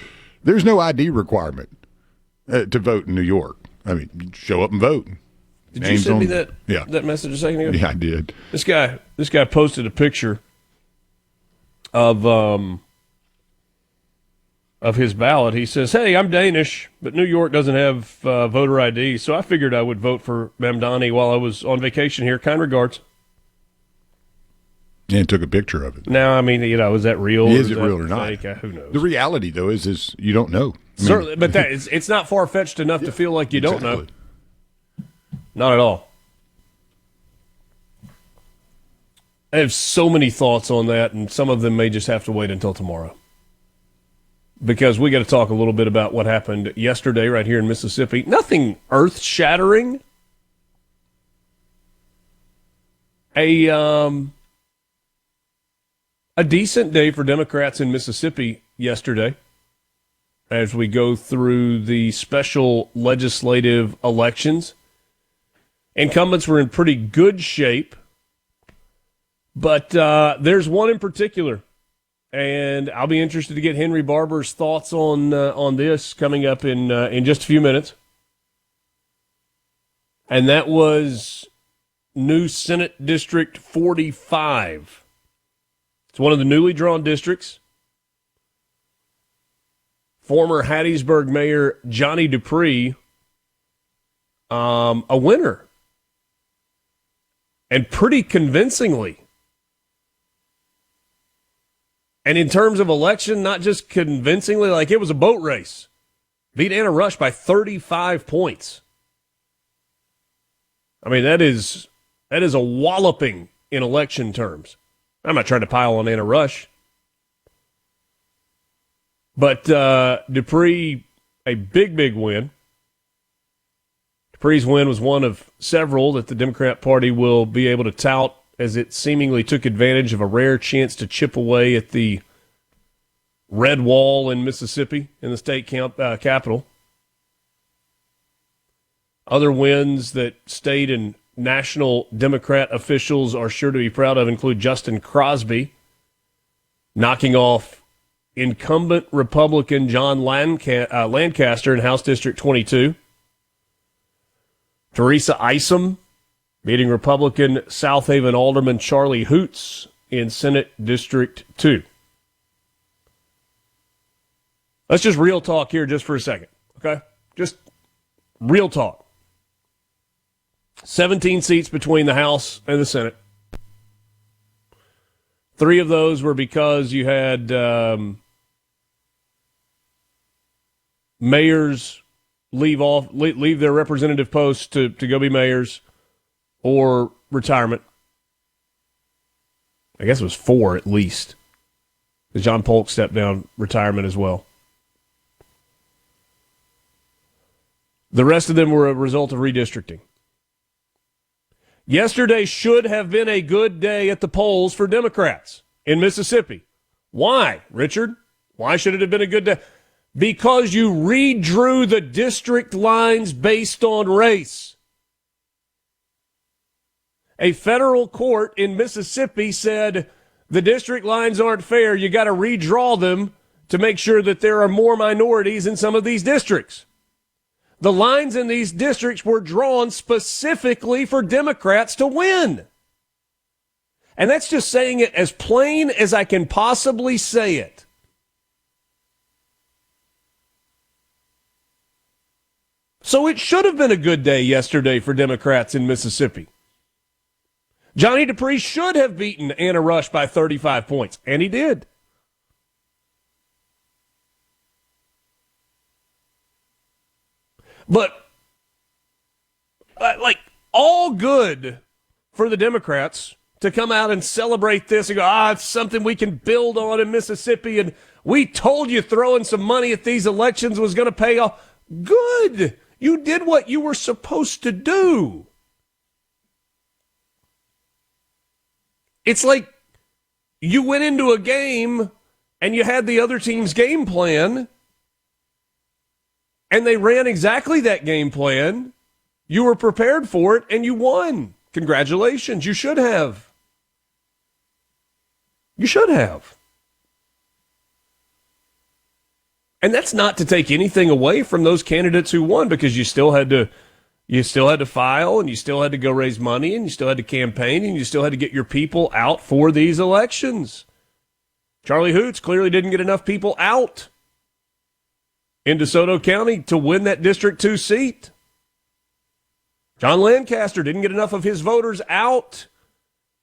there's no ID requirement to vote in New York. I mean, you show up and vote. Did you send me that message a second ago? Yeah, I did. This guy posted a picture of his ballot. He says, "Hey, I'm Danish, but New York doesn't have voter ID, so I figured I would vote for Mamdani while I was on vacation here. Kind regards." And took a picture of it. Now, I mean, you know, is that real? Is it real or not? Who knows? The reality, though, is you don't know. Certainly, but it's not far-fetched enough to feel like you don't know. Not at all. I have so many thoughts on that, and some of them may just have to wait until tomorrow. because we got to talk a little bit about what happened yesterday right here in Mississippi. Nothing earth-shattering. A decent day for Democrats in Mississippi yesterday as we go through the special legislative elections. Incumbents were in pretty good shape, but there's one in particular, and I'll be interested to get Henry Barbour's thoughts on this coming up in just a few minutes. And that was new Senate District 45. It's one of the newly drawn districts. Former Hattiesburg Mayor Johnny Dupree, a winner. And pretty convincingly. And in terms of election, not just convincingly, like it was a boat race. Beat Anna Rush by 35 points. I mean, that is a walloping in election terms. I'm not trying to pile on Anna Rush. But Dupree, a big win. Dupree's win was one of several that the Democrat Party will be able to tout as it seemingly took advantage of a rare chance to chip away at the red wall in Mississippi, in the state capital. Other wins that state and national Democrat officials are sure to be proud of include Justin Crosby knocking off incumbent Republican John Lancaster in House District 22. Teresa Isom beating Republican South Haven Alderman Charlie Hoots in Senate District 2. Let's just real talk here just for a second, okay? Just real talk. 17 seats between the House and the Senate. 3 of those were because you had mayors leave their representative posts to go be mayors or retirement. I guess it was 4 at least. John Polk stepped down, retirement as well. The rest of them were a result of redistricting. Yesterday should have been a good day at the polls for Democrats in Mississippi. Why, Richard? Why should it have been a good day? Because you redrew the district lines based on race. A federal court in Mississippi said the district lines aren't fair. You got to redraw them to make sure that there are more minorities in some of these districts. The lines in these districts were drawn specifically for Democrats to win. And that's just saying it as plain as I can possibly say it. So it should have been a good day yesterday for Democrats in Mississippi. Johnny Dupree should have beaten Anna Rush by 35 points, and he did. But, all good for the Democrats to come out and celebrate this and go, it's something we can build on in Mississippi, and we told you throwing some money at these elections was going to pay off. Good. You did what you were supposed to do. It's like you went into a game and you had the other team's game plan, and they ran exactly that game plan. You were prepared for it, and you won. Congratulations. You should have. You should have. And that's not to take anything away from those candidates who won, because you still had to file, and you still had to go raise money, and you still had to campaign, and you still had to get your people out for these elections. Charlie Hoots clearly didn't get enough people out in DeSoto County to win that District 2 seat. John Lancaster didn't get enough of his voters out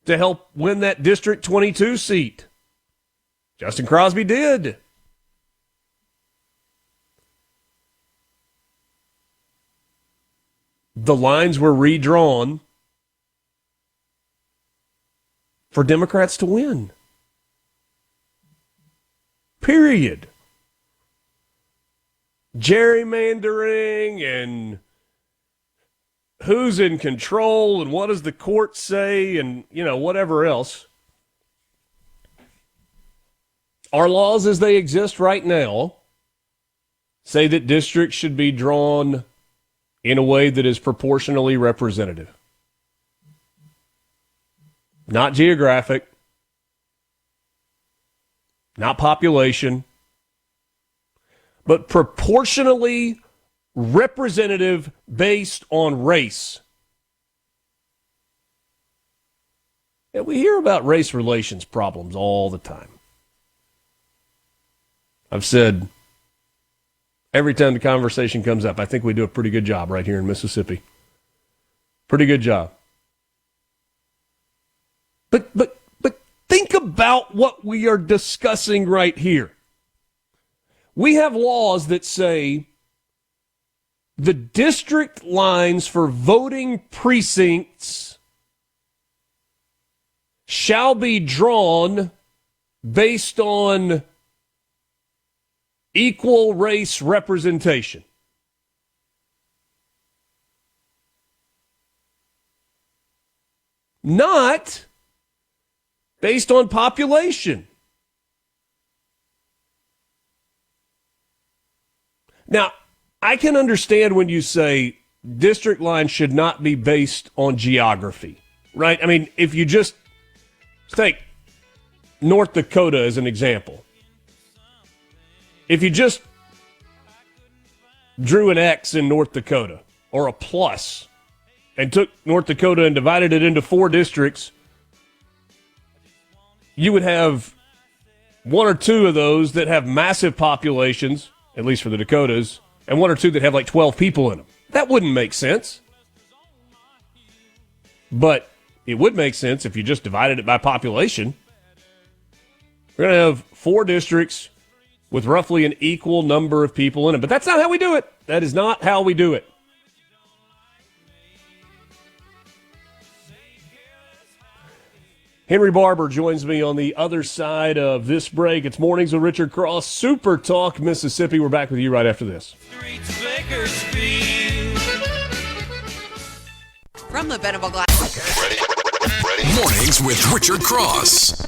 to help win that District 22 seat. Justin Crosby did. The lines were redrawn for Democrats to win. Period. gerrymandering and who's in control and what does the court say and, whatever else. Our laws as they exist right now say that districts should be drawn in a way that is proportionally representative. Not geographic, not population, but proportionally representative based on race. And we hear about race relations problems all the time. I've said every time the conversation comes up, I think we do a pretty good job right here in Mississippi. Pretty good job. But think about what we are discussing right here. We have laws that say the district lines for voting precincts shall be drawn based on equal race representation. Not based on population. Now, I can understand when you say district lines should not be based on geography, right? I mean, if you just take North Dakota as an example. If you just drew an X in North Dakota or a plus and took North Dakota and divided it into 4 districts, you would have 1 or 2 of those that have massive populations, at least for the Dakotas, and 1 or 2 that have like 12 people in them. That wouldn't make sense. But it would make sense if you just divided it by population. We're going to have 4 districts with roughly an equal number of people in it. But that's not how we do it. That is not how we do it. Henry Barbour joins me on the other side of this break. It's Mornings with Richard Cross, Super Talk, Mississippi. We're back with you right after this. From the Bennett glass. Ready? Mornings with Richard Cross.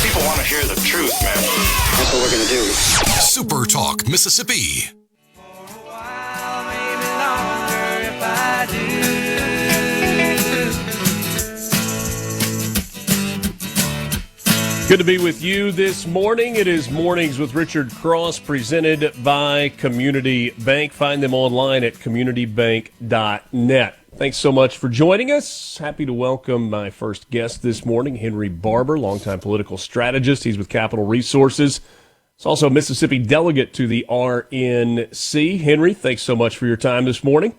People want to hear the truth, man. That's what we're going to do. Super Talk, Mississippi. Good to be with you this morning. It is Mornings with Richard Cross, presented by Community Bank. Find them online at communitybank.net. Thanks so much for joining us. Happy to welcome my first guest this morning, Henry Barbour, longtime political strategist. He's with Capital Resources. He's also a Mississippi delegate to the RNC. Henry, thanks so much for your time this morning.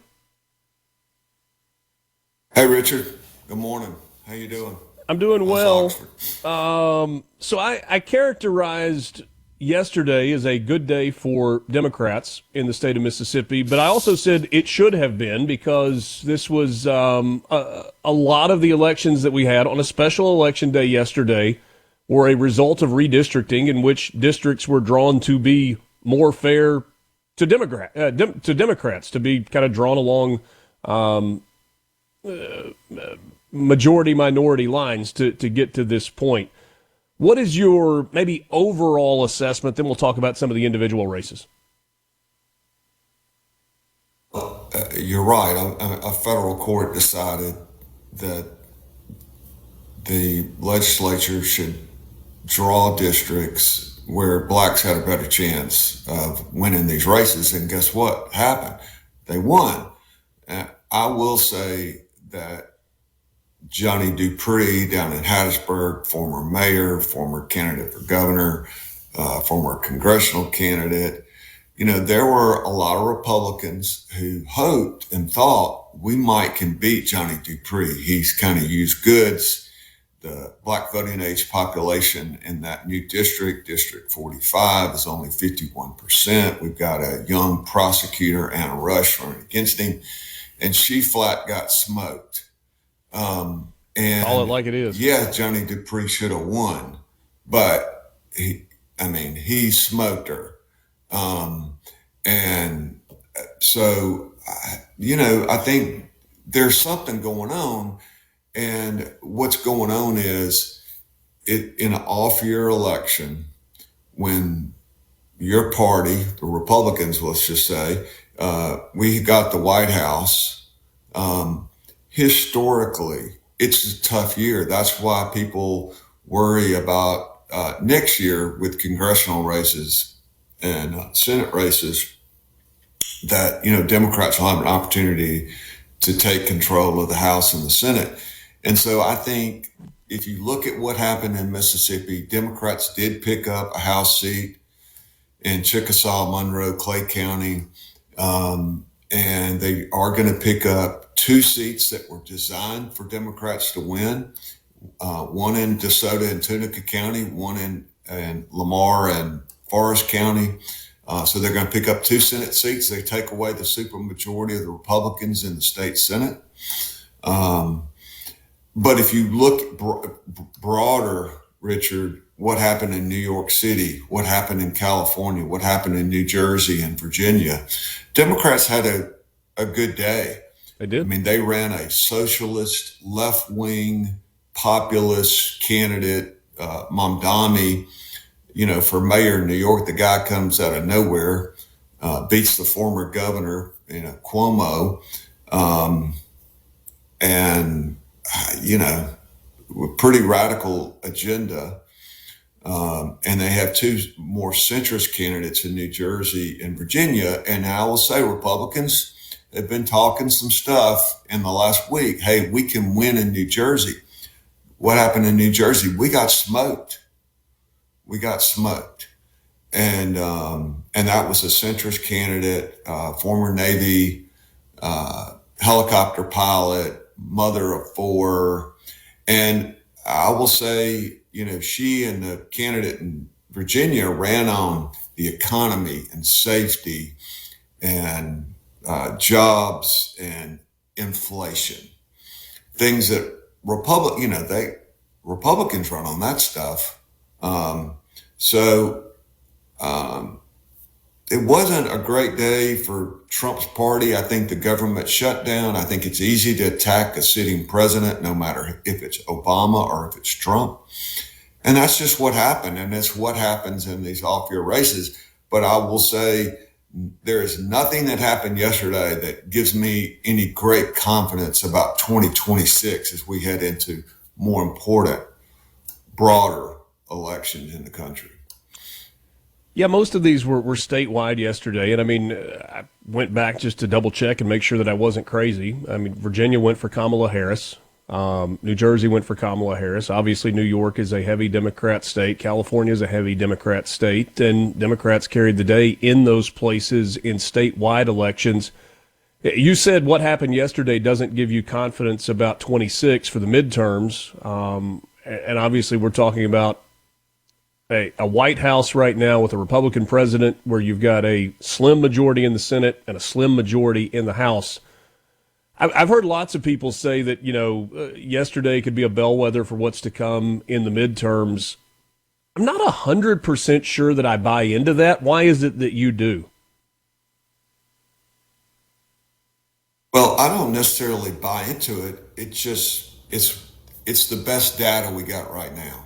Hey, Richard. Good morning. How you doing? I'm doing well. So I characterized yesterday as a good day for Democrats in the state of Mississippi, but I also said it should have been because this was a lot of the elections that we had on a special election day yesterday were a result of redistricting in which districts were drawn to be more fair to Democrats, to be kind of drawn along majority-minority lines to get to this point. What is your maybe overall assessment? Then we'll talk about some of the individual races. You're right. A federal court decided that the legislature should draw districts where blacks had a better chance of winning these races. And guess what happened? They won. I will say that Johnny Dupree down in Hattiesburg, former mayor, former candidate for governor, former congressional candidate. You know, there were a lot of Republicans who hoped and thought we can beat Johnny Dupree. He's kind of used goods. The black voting age population in that new district, District 45, is only 51%. We've got a young prosecutor, Anna Rush, running against him, and she flat got smoked. And call it like it is. Yeah, Johnny Dupree should have won, but he smoked her. And so, I think there's something going on. And what's going on is in an off-year election, when your party, the Republicans, let's just say, we got the White House, historically, it's a tough year. That's why people worry about next year with congressional races and Senate races that, Democrats will have an opportunity to take control of the House and the Senate. And so I think if you look at what happened in Mississippi, Democrats did pick up a House seat in Chickasaw, Monroe, Clay County, and they are going to pick up 2 seats that were designed for Democrats to win, one in DeSoto and Tunica County, one in Lamar and Forest County. So they're going to pick up 2 Senate seats. They take away the supermajority of the Republicans in the state Senate. But if you look broader, Richard, what happened in New York City, what happened in California, what happened in New Jersey and Virginia, Democrats had a good day. They did. I mean, they ran a socialist, left-wing, populist candidate, Mamdani, for mayor in New York. The guy comes out of nowhere, beats the former governor, Cuomo, and with pretty radical agenda. And they have 2 more centrist candidates in New Jersey and Virginia. And I will say Republicans have been talking some stuff in the last week. Hey, we can win in New Jersey. What happened in New Jersey? We got smoked. And that was a centrist candidate, former Navy helicopter pilot, mother of 4. And I will say, she and the candidate in Virginia ran on the economy and safety and jobs and inflation, things that Republicans run on that stuff. It wasn't a great day for Trump's party. I think the government shut down. I think it's easy to attack a sitting president, no matter if it's Obama or if it's Trump. And that's just what happened. And that's what happens in these off-year races. But I will say there is nothing that happened yesterday that gives me any great confidence about 2026 as we head into more important, broader elections in the country. Yeah, most of these were statewide yesterday. And I mean, I went back just to double check and make sure that I wasn't crazy. I mean, Virginia went for Kamala Harris. New Jersey went for Kamala Harris. Obviously, New York is a heavy Democrat state. California is a heavy Democrat state. And Democrats carried the day in those places in statewide elections. You said what happened yesterday doesn't give you confidence about 26 for the midterms. And obviously, we're talking about a White House right now with a Republican president where you've got a slim majority in the Senate and a slim majority in the House. I've heard lots of people say that, yesterday could be a bellwether for what's to come in the midterms. I'm not 100% sure that I buy into that. Why is it that you do? Well, I don't necessarily buy into it. It's the best data we got right now.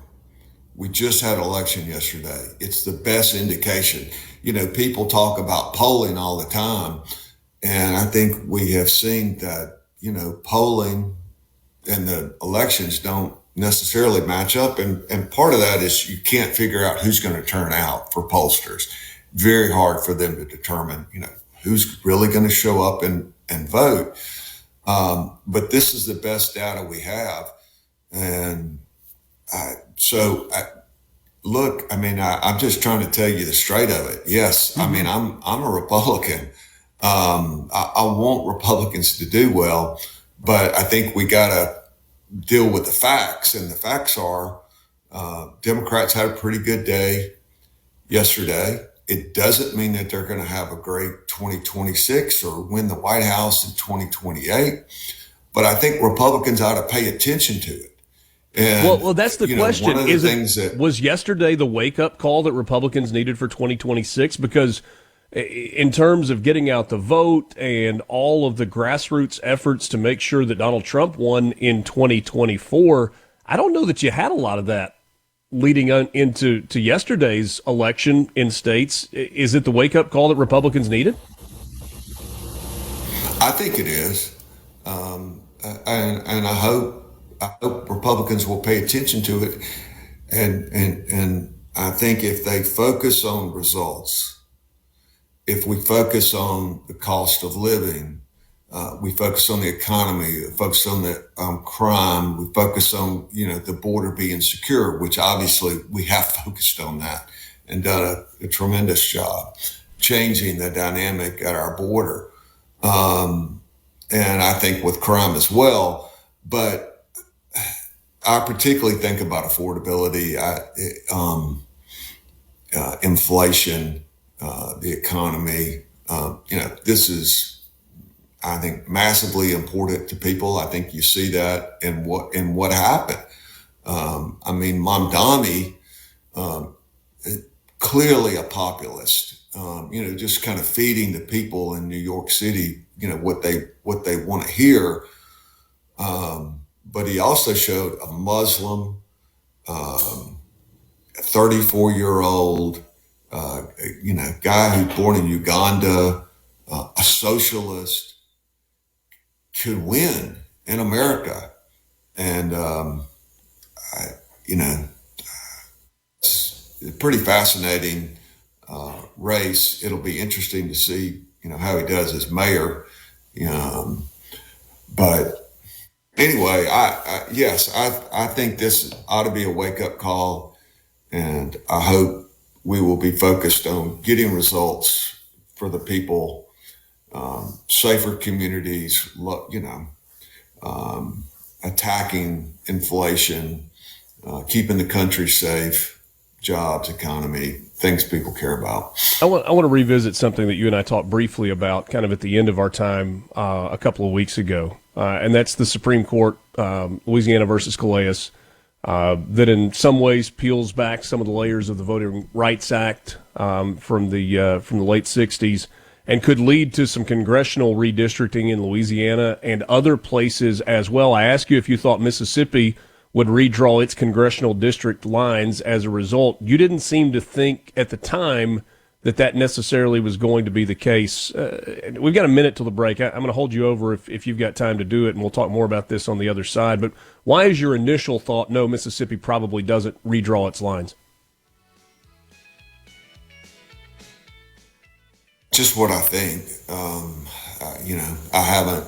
We just had an election yesterday. It's the best indication. People talk about polling all the time. And I think we have seen that, polling and the elections don't necessarily match up. And part of that is you can't figure out who's going to turn out for pollsters. Very hard for them to determine, who's really going to show up and vote. But this is the best data we have. And look, I'm just trying to tell you the straight of it. Yes, I'm a Republican. I want Republicans to do well, but I think we got to deal with the facts. And the facts are Democrats had a pretty good day yesterday. It doesn't mean that they're going to have a great 2026 or win the White House in 2028. But I think Republicans ought to pay attention to it. And, well, that's the question. Was yesterday the wake-up call that Republicans needed for 2026? Because in terms of getting out the vote and all of the grassroots efforts to make sure that Donald Trump won in 2024, I don't know that you had a lot of that leading on into yesterday's election in states. Is it the wake-up call that Republicans needed? I think it is. And I hope Republicans will pay attention to it. And I think if they focus on results, if we focus on the cost of living, we focus on the economy, focus on the crime, we focus on, the border being secure, which obviously we have focused on that and done a tremendous job changing the dynamic at our border. And I think with crime as well, but I particularly think about affordability, inflation, the economy. This is, I think, massively important to people. I think you see that in what happened. Mamdani, clearly a populist, just kind of feeding the people in New York City, what they want to hear. But he also showed a Muslim, 34-year-old, guy who's born in Uganda, a socialist, could win in America. And, it's a pretty fascinating race. It'll be interesting to see, how he does as mayor. But anyway, I think this ought to be a wake-up call, and I hope we will be focused on getting results for the people, safer communities, attacking inflation, keeping the country safe, jobs, economy, things people care about. I want to revisit something that you and I talked briefly about kind of at the end of our time a couple of weeks ago, and that's the Supreme Court, Louisiana versus Calais, that in some ways peels back some of the layers of the Voting Rights Act from the late 60s and could lead to some congressional redistricting in Louisiana and other places as well. I asked you if you thought Mississippi would redraw its congressional district lines as a result. You didn't seem to think at the time that necessarily was going to be the case. We've got a minute till the break. I'm going to hold you over if you've got time to do it, and we'll talk more about this on the other side. But why is your initial thought, no, Mississippi probably doesn't redraw its lines? Just what I think. I haven't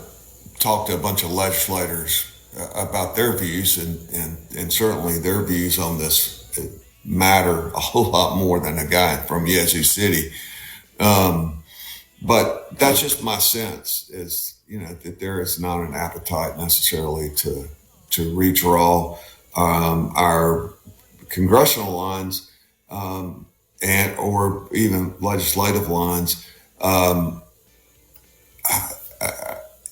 talked to a bunch of legislators about their views, and certainly their views on this matter a whole lot more than a guy from Yazoo City. But that's just my sense is, that there is not an appetite necessarily to redraw our congressional lines and or even legislative lines.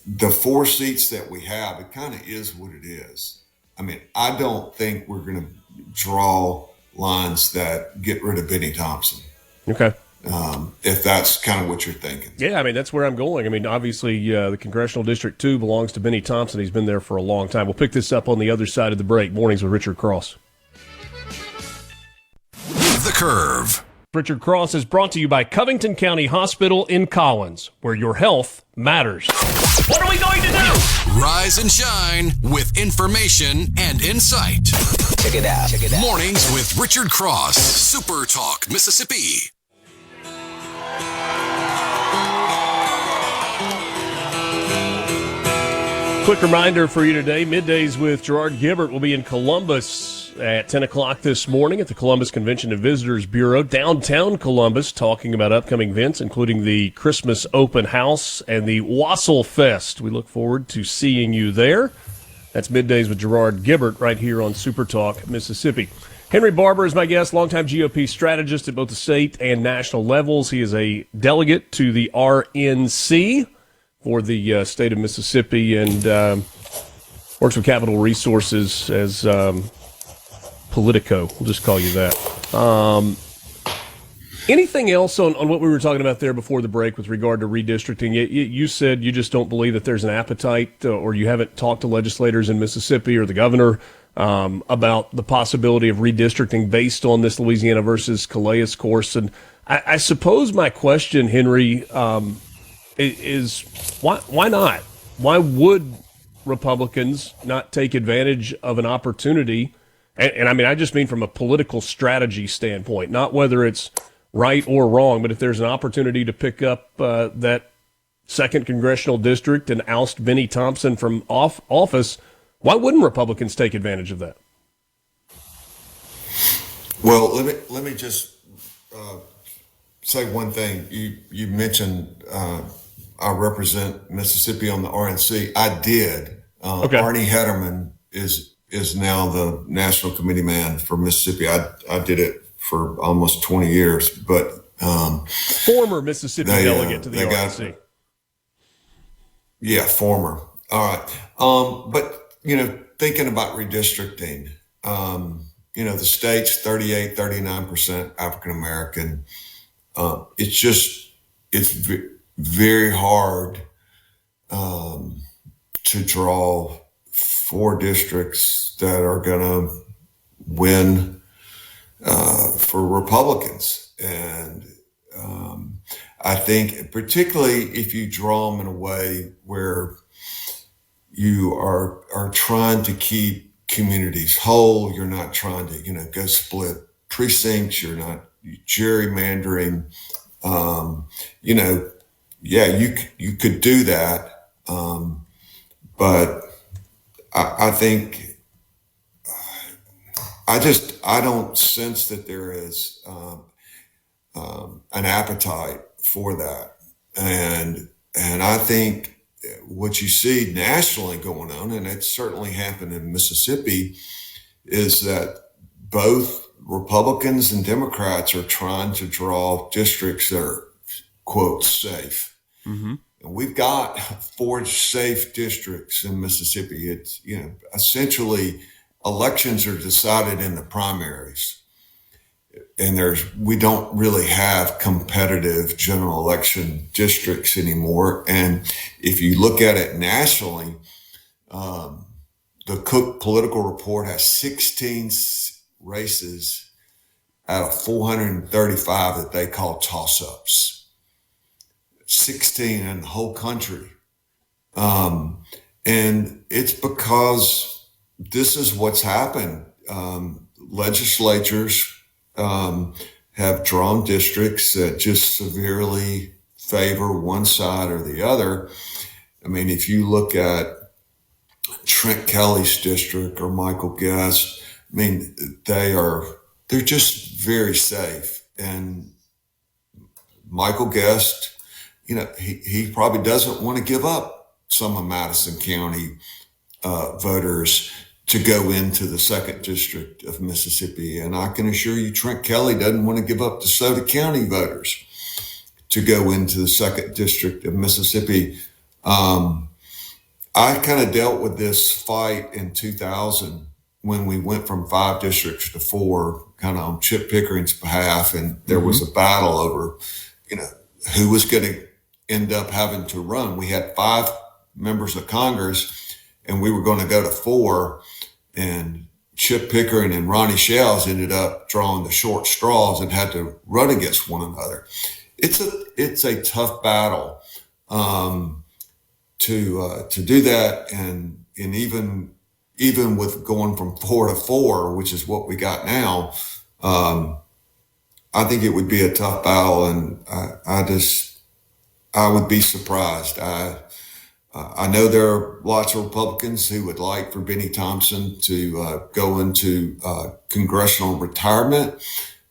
The 4 seats that we have, it kind of is what it is. I don't think we're going to draw lines that get rid of Benny Thompson. Okay. If that's kind of what you're thinking. Yeah, that's where I'm going. Obviously, the Congressional District 2 belongs to Benny Thompson. He's been there for a long time. We'll pick this up on the other side of the break. Mornings with Richard Cross. The Curve. Richard Cross is brought to you by Covington County Hospital in Collins, where your health matters. What are we going to do? Rise and shine with information and insight. Check it out. Mornings with Richard Cross, Super Talk, Mississippi. Quick reminder for you today, Middays with Gerard Gibbert will be in Columbus at 10 o'clock this morning at the Columbus Convention and Visitors Bureau, downtown Columbus, talking about upcoming events, including the Christmas Open House and the Wassail Fest. We look forward to seeing you there. That's Middays with Gerard Gibbert right here on Super Talk, Mississippi. Henry Barbour is my guest, longtime GOP strategist at both the state and national levels. He is a delegate to the RNC for the state of Mississippi and works with Capital Resources as... Politico, we'll just call you that. Anything else on what we were talking about there before the break with regard to redistricting? You said you just don't believe that there's an appetite, or you haven't talked to legislators in Mississippi or the governor about the possibility of redistricting based on this Louisiana versus Calais course. And I suppose my question, Henry, is why not? Why would Republicans not take advantage of an opportunity? And I mean, I just mean from a political strategy standpoint, not whether it's right or wrong, but if there's an opportunity to pick up that second congressional district and oust Benny Thompson from office, why wouldn't Republicans take advantage of that? Well, let me just say one thing. You mentioned I represent Mississippi on the RNC. I did. Okay. Arnie Hederman is now the national committee man for Mississippi. I did it for almost 20 years, but former Mississippi delegate to the RNC. Yeah, former. All right. But thinking about redistricting, the state's 38, 39% African American. It's very hard to draw 4 districts that are going to win for Republicans. And I think particularly if you draw them in a way where you are trying to keep communities whole, you're not trying to, go split precincts, you're not gerrymandering, you could do that. But I think I don't sense that there is an appetite for that. And I think what you see nationally going on, and it's certainly happened in Mississippi, is that both Republicans and Democrats are trying to draw districts that are, quote, safe. Mm-hmm. And we've got 4 safe districts in Mississippi. It's, essentially elections are decided in the primaries. And we don't really have competitive general election districts anymore. And if you look at it nationally, the Cook Political Report has 16 races out of 435 that they call toss-ups. 16 in the whole country. And it's because this is what's happened. Legislatures have drawn districts that just severely favor one side or the other. I mean, if you look at Trent Kelly's district or Michael Guest, I mean, they're just very safe. And Michael Guest, he probably doesn't want to give up some of Madison County voters to go into the second district of Mississippi. And I can assure you, Trent Kelly doesn't want to give up DeSoto County voters to go into the second district of Mississippi. I kind of dealt with this fight in 2000 when we went from 5 districts to 4, kind of on Chip Pickering's behalf. And there was a battle over, who was going to end up having to run. We had 5 members of Congress and we were going to go to 4, and Chip Pickering and Ronnie Shells ended up drawing the short straws and had to run against one another. It's a tough battle to do that, and even with going from 4 to 4, which is what we got now, I think it would be a tough battle, and I would be surprised. I know there are lots of Republicans who would like for Benny Thompson to go into congressional retirement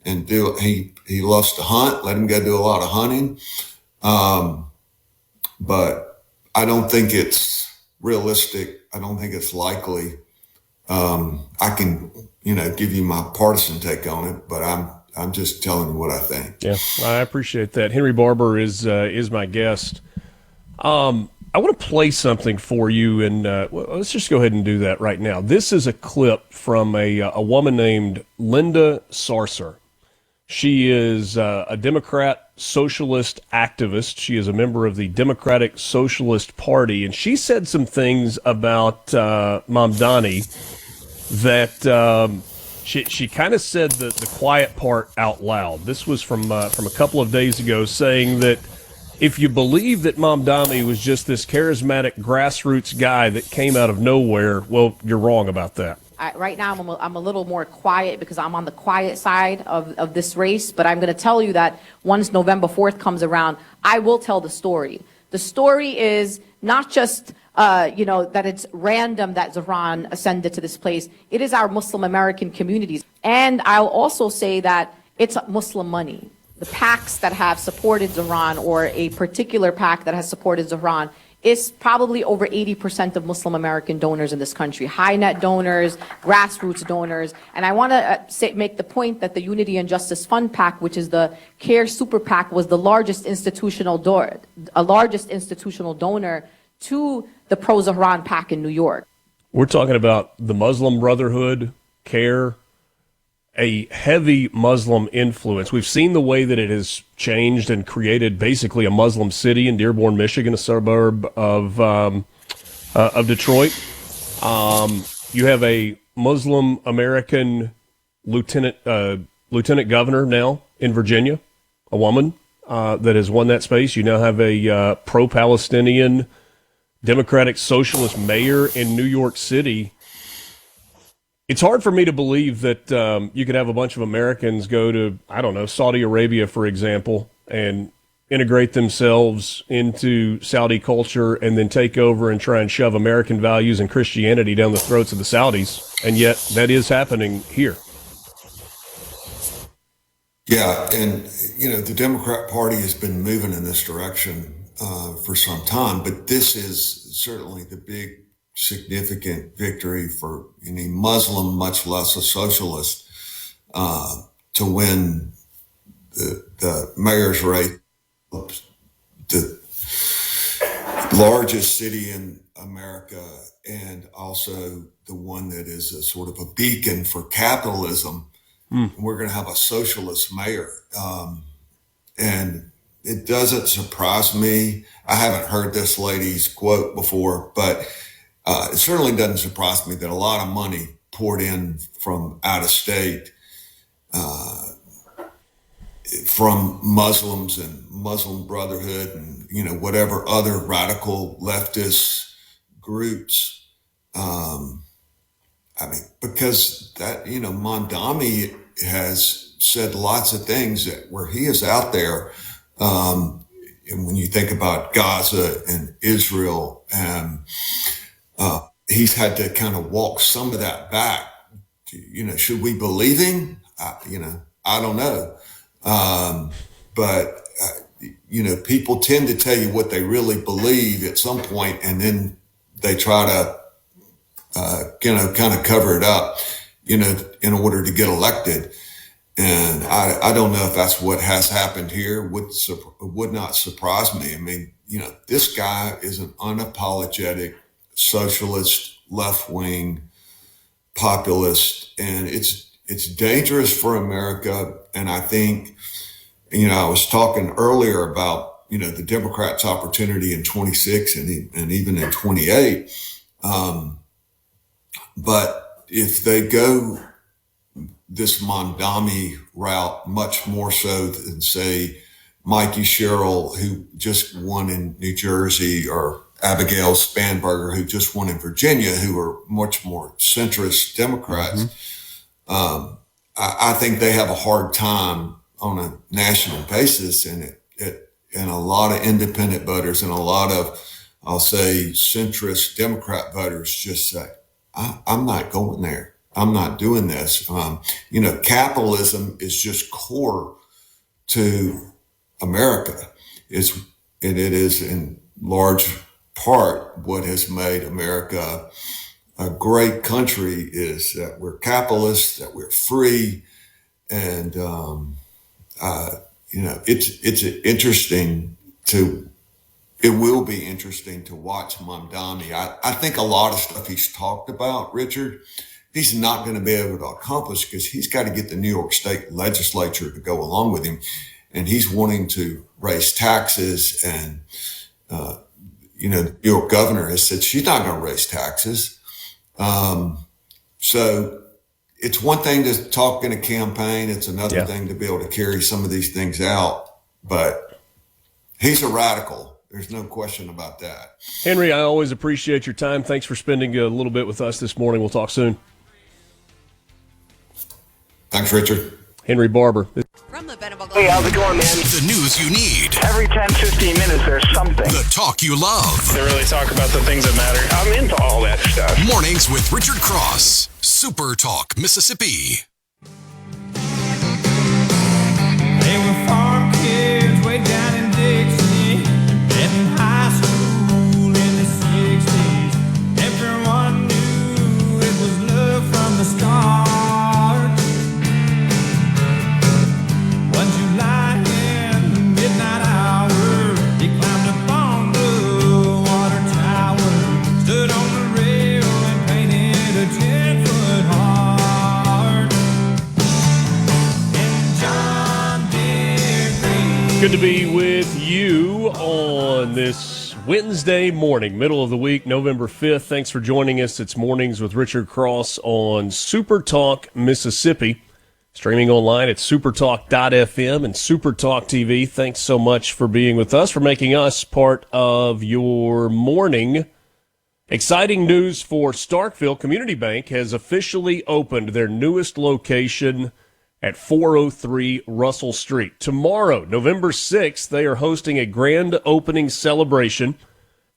and he loves to hunt. Let him go do a lot of hunting. But I don't think it's realistic. I don't think it's likely. I can, give you my partisan take on it, but I'm just telling you what I think. Yeah, I appreciate that. Henry Barbour is my guest. I want to play something for you, and let's just go ahead and do that right now. This is a clip from a woman named Linda Sarcer. She is a Democrat socialist activist. She is a member of the Democratic Socialist Party, and she said some things about Mamdani that she kind of said the quiet part out loud. This was from a couple of days ago, saying that if you believe that Mamdani was just this charismatic grassroots guy that came out of nowhere, well, you're wrong about that. Right now, I'm a little more quiet because I'm on the quiet side of this race, but I'm going to tell you that once November 4th comes around, I will tell the story. The story is not just, that it's random that Zahran ascended to this place. It is our Muslim American communities. And I'll also say that it's Muslim money. The PACs that have supported Zahran, or a particular PAC that has supported Zahran, is probably over 80% of Muslim American donors in this country, high net donors, grassroots donors. And I want to make the point that the Unity and Justice Fund PAC, which is the CARE Super PAC, was the largest institutional donor to the pro-Zahran PAC in New York. We're talking about the Muslim Brotherhood, CARE, a heavy Muslim influence. We've seen the way that it has changed and created basically a Muslim city in Dearborn, Michigan, a suburb of Detroit. You have a Muslim American lieutenant governor now in Virginia, a woman that has won that space. You now have a pro-Palestinian Democratic Socialist mayor in New York City. It's hard for me to believe that you could have a bunch of Americans go to, I don't know, Saudi Arabia, for example, and integrate themselves into Saudi culture and then take over and try and shove American values and Christianity down the throats of the Saudis. And yet that is happening here. Yeah, and, the Democrat Party has been moving in this direction for some time, but this is certainly the big significant victory for any Muslim, much less a socialist, to win the mayor's race, the largest city in America, and also the one that is a sort of a beacon for capitalism. We're going to have a socialist mayor. And it doesn't surprise me. I haven't heard this lady's quote before, but it certainly doesn't surprise me that a lot of money poured in from out of state, from Muslims and Muslim Brotherhood and, whatever other radical leftist groups. Because that, Mamdani has said lots of things where he is out there. And when you think about Gaza and Israel, and he's had to kind of walk some of that back. Should we believe him? I don't know. But people tend to tell you what they really believe at some point, and then they try to, kind of cover it up, in order to get elected. And I don't know if that's what has happened here. Would not surprise me. I mean, this guy is an unapologetic socialist, left-wing populist, and it's dangerous for America. And I think, I was talking earlier about, the Democrats' opportunity in 26 and even in 28. But if they go this Mamdani route much more so than, say, Mikey Sherrill, who just won in New Jersey, or Abigail Spanberger, who just won in Virginia, who are much more centrist Democrats, I think they have a hard time on a national basis. And and a lot of independent voters and a lot of, I'll say, centrist Democrat voters just say, I'm not going there. I'm not doing this. Capitalism is just core to America. It is in large part what has made America a great country, is that we're capitalists, that we're free. And, it will be interesting to watch Mamdani. I think a lot of stuff he's talked about, Richard, he's not going to be able to accomplish because he's got to get the New York State legislature to go along with him. And he's wanting to raise taxes. And, the New York governor has said she's not going to raise taxes. So it's one thing to talk in a campaign. It's another thing to be able to carry some of these things out. But he's a radical. There's no question about that. Henry, I always appreciate your time. Thanks for spending a little bit with us this morning. We'll talk soon. Thanks, Richard. Henry Barbour. From the Bennett. Hey, how's it going, man? The news you need. Every 10, 15 minutes, there's something. The talk you love. They really talk about the things that matter. I'm into all that stuff. Mornings with Richard Cross. Super Talk, Mississippi. They were farm kids way down in Dixie, met in high school in the 60s. Everyone knew it was love from the start. One July in the midnight hour, he climbed up on the water tower, stood on the rail and painted a 10-foot heart. And John Deere. Good to be with you on this Wednesday morning, middle of the week, November 5th. Thanks for joining us. It's Mornings with Richard Cross on SuperTalk, Mississippi. Streaming online at supertalk.fm and SuperTalk TV. Thanks so much for being with us, for making us part of your morning. Exciting news for Starkville. Community Bank has officially opened their newest location at 403 Russell Street. Tomorrow, November 6th, they are hosting a grand opening celebration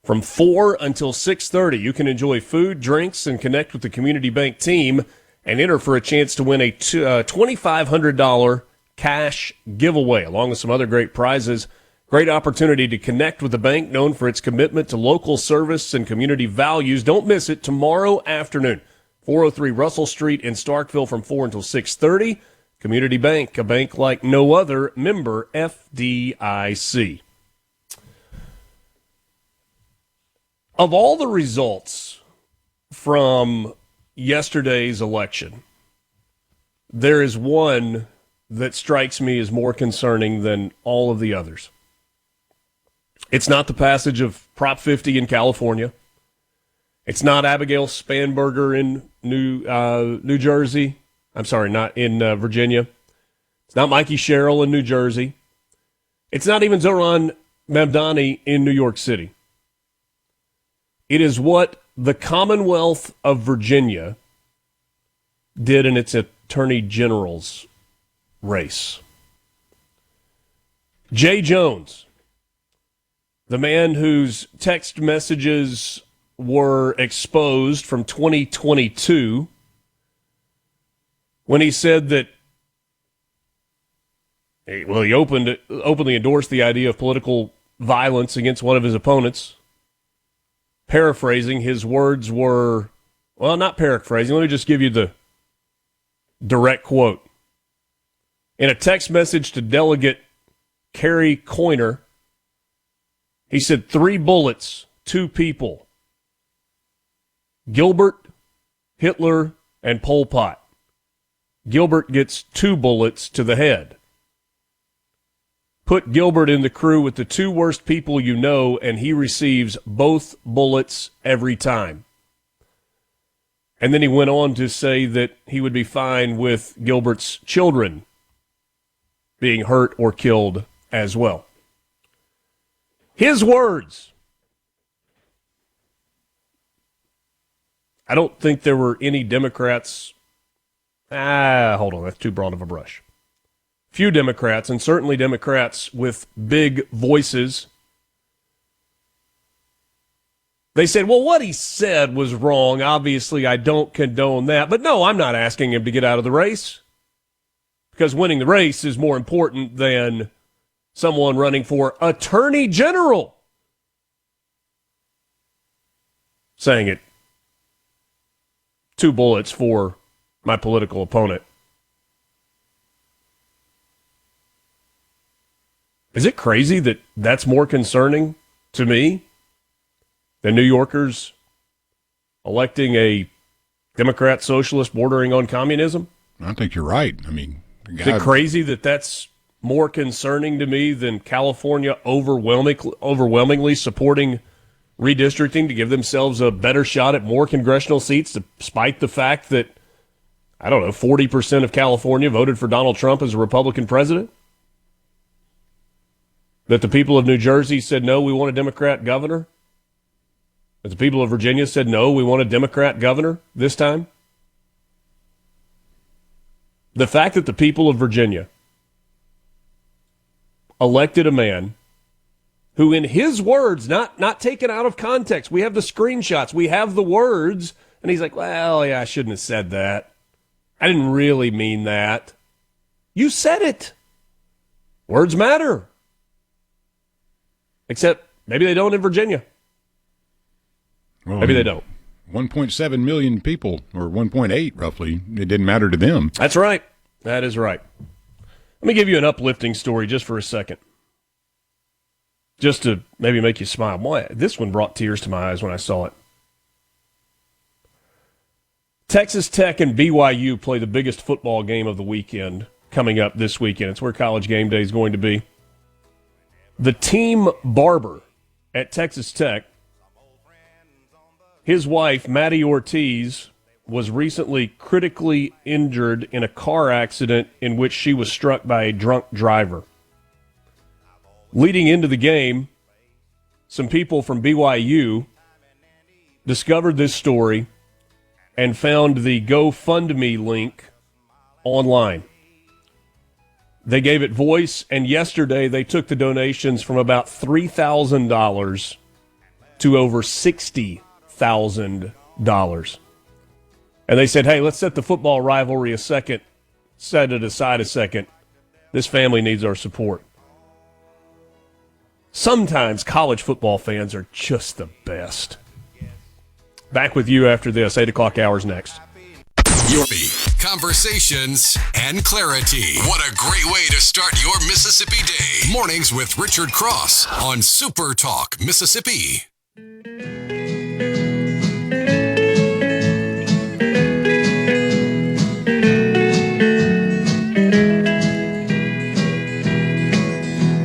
from 4 until 6:30. You can enjoy food, drinks, and connect with the Community Bank team and enter for a chance to win a $2,500 cash giveaway, along with some other great prizes. Great opportunity to connect with the bank, known for its commitment to local service and community values. Don't miss it tomorrow afternoon, 403 Russell Street in Starkville from 4 until 6:30. Community Bank, a bank like no other, member FDIC. Of all the results from yesterday's election, there is one that strikes me as more concerning than all of the others. It's not the passage of Prop 50 in California. It's not Abigail Spanberger in New Jersey. I'm sorry, not in Virginia. It's not Mikey Sherrill in New Jersey. It's not even Zoran Mamdani in New York City. It is what the Commonwealth of Virginia did in its Attorney General's race. Jay Jones, the man whose text messages were exposed from 2022 when he said that, well, he openly endorsed the idea of political violence against one of his opponents. Paraphrasing, his words were, well, not paraphrasing. Let me just give you the direct quote. In a text message to Delegate Kerry Coyner, he said, 3 bullets, 2 people. Gilbert, Hitler, and Pol Pot. Gilbert gets 2 bullets to the head. Put Gilbert in the crew with the 2 worst people you know, and he receives both bullets every time. And then he went on to say that he would be fine with Gilbert's children being hurt or killed as well. His words. I don't think there were any Democrats. Hold on, that's too broad of a brush. Few Democrats, and certainly Democrats with big voices. They said, well, what he said was wrong. Obviously, I don't condone that. But no, I'm not asking him to get out of the race, because winning the race is more important than someone running for Attorney General saying it. 2 bullets for my political opponent. Is it crazy that that's more concerning to me than New Yorkers electing a Democrat socialist bordering on communism? I think you're right. I mean, is it crazy that that's more concerning to me than California overwhelmingly supporting redistricting to give themselves a better shot at more congressional seats, despite the fact that, 40% of California voted for Donald Trump as a Republican president? That the people of New Jersey said, no, we want a Democrat governor? That the people of Virginia said, no, we want a Democrat governor this time? The fact that the people of Virginia elected a man who, in his words, not taken out of context, we have the screenshots, we have the words, and he's like, well, yeah, I shouldn't have said that. I didn't really mean that. You said it. Words matter. Except maybe they don't in Virginia. Well, maybe they don't. 1.7 million people, or 1.8 roughly, it didn't matter to them. That's right. That is right. Let me give you an uplifting story just for a second. Just to maybe make you smile. Boy, this one brought tears to my eyes when I saw it. Texas Tech and BYU play the biggest football game of the weekend coming up this weekend. It's where College Game Day is going to be. The team Barbour at Texas Tech, his wife, Maddie Ortiz, was recently critically injured in a car accident in which she was struck by a drunk driver. Leading into the game, some people from BYU discovered this story and found the GoFundMe link online. They gave it voice, and yesterday they took the donations from about $3,000 to over $60,000. And they said, hey, let's set the football rivalry set it aside a second. This family needs our support. Sometimes college football fans are just the best. Back with you after this. 8 o'clock hours next. Your conversations and clarity. What a great way to start your Mississippi day. Mornings with Richard Cross on Super Talk Mississippi.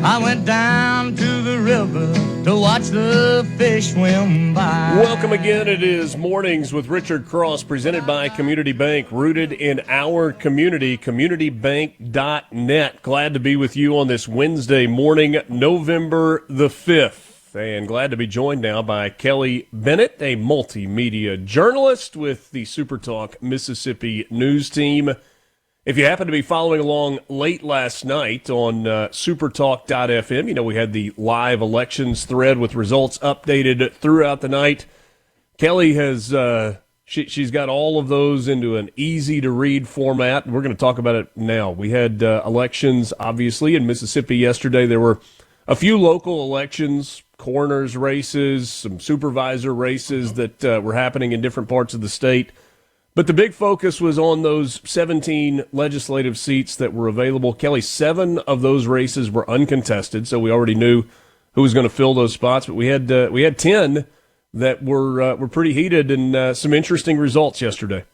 I went down to the river to watch the fish swim by. Welcome again. It is Mornings with Richard Cross, presented by Community Bank, rooted in our community, communitybank.net. Glad to be with you on this Wednesday morning, November the 5th. And glad to be joined now by Kelly Bennett, a multimedia journalist with the SuperTalk Mississippi news team. If you happen to be following along late last night on supertalk.fm, you know we had the live elections thread with results updated throughout the night. Kelly has she's got all of those into an easy-to-read format. We're going to talk about it now. We had elections, obviously, in Mississippi yesterday. There were a few local elections, coroner's races, some supervisor races that were happening in different parts of the state. But the big focus was on those 17 legislative seats that were available. Kelly, 7 of those races were uncontested, so we already knew who was going to fill those spots. But we had 10 that were pretty heated and some interesting results yesterday.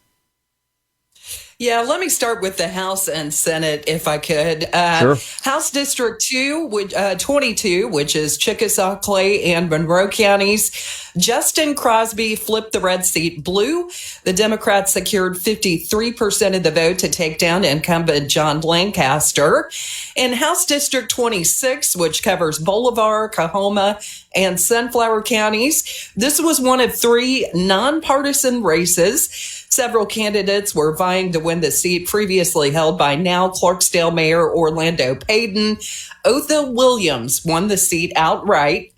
Yeah, let me start with the House and Senate, if I could. Sure. House District 22, which is Chickasaw, Clay, and Monroe counties. Justin Crosby flipped the red seat blue. The Democrats secured 53% of the vote to take down incumbent John Lancaster. In House District 26, which covers Bolivar, Coahoma, and Sunflower counties, this was one of 3 nonpartisan races. Several candidates were vying to win the seat previously held by now Clarksdale Mayor Orlando Payton. Otha Williams won the seat outright.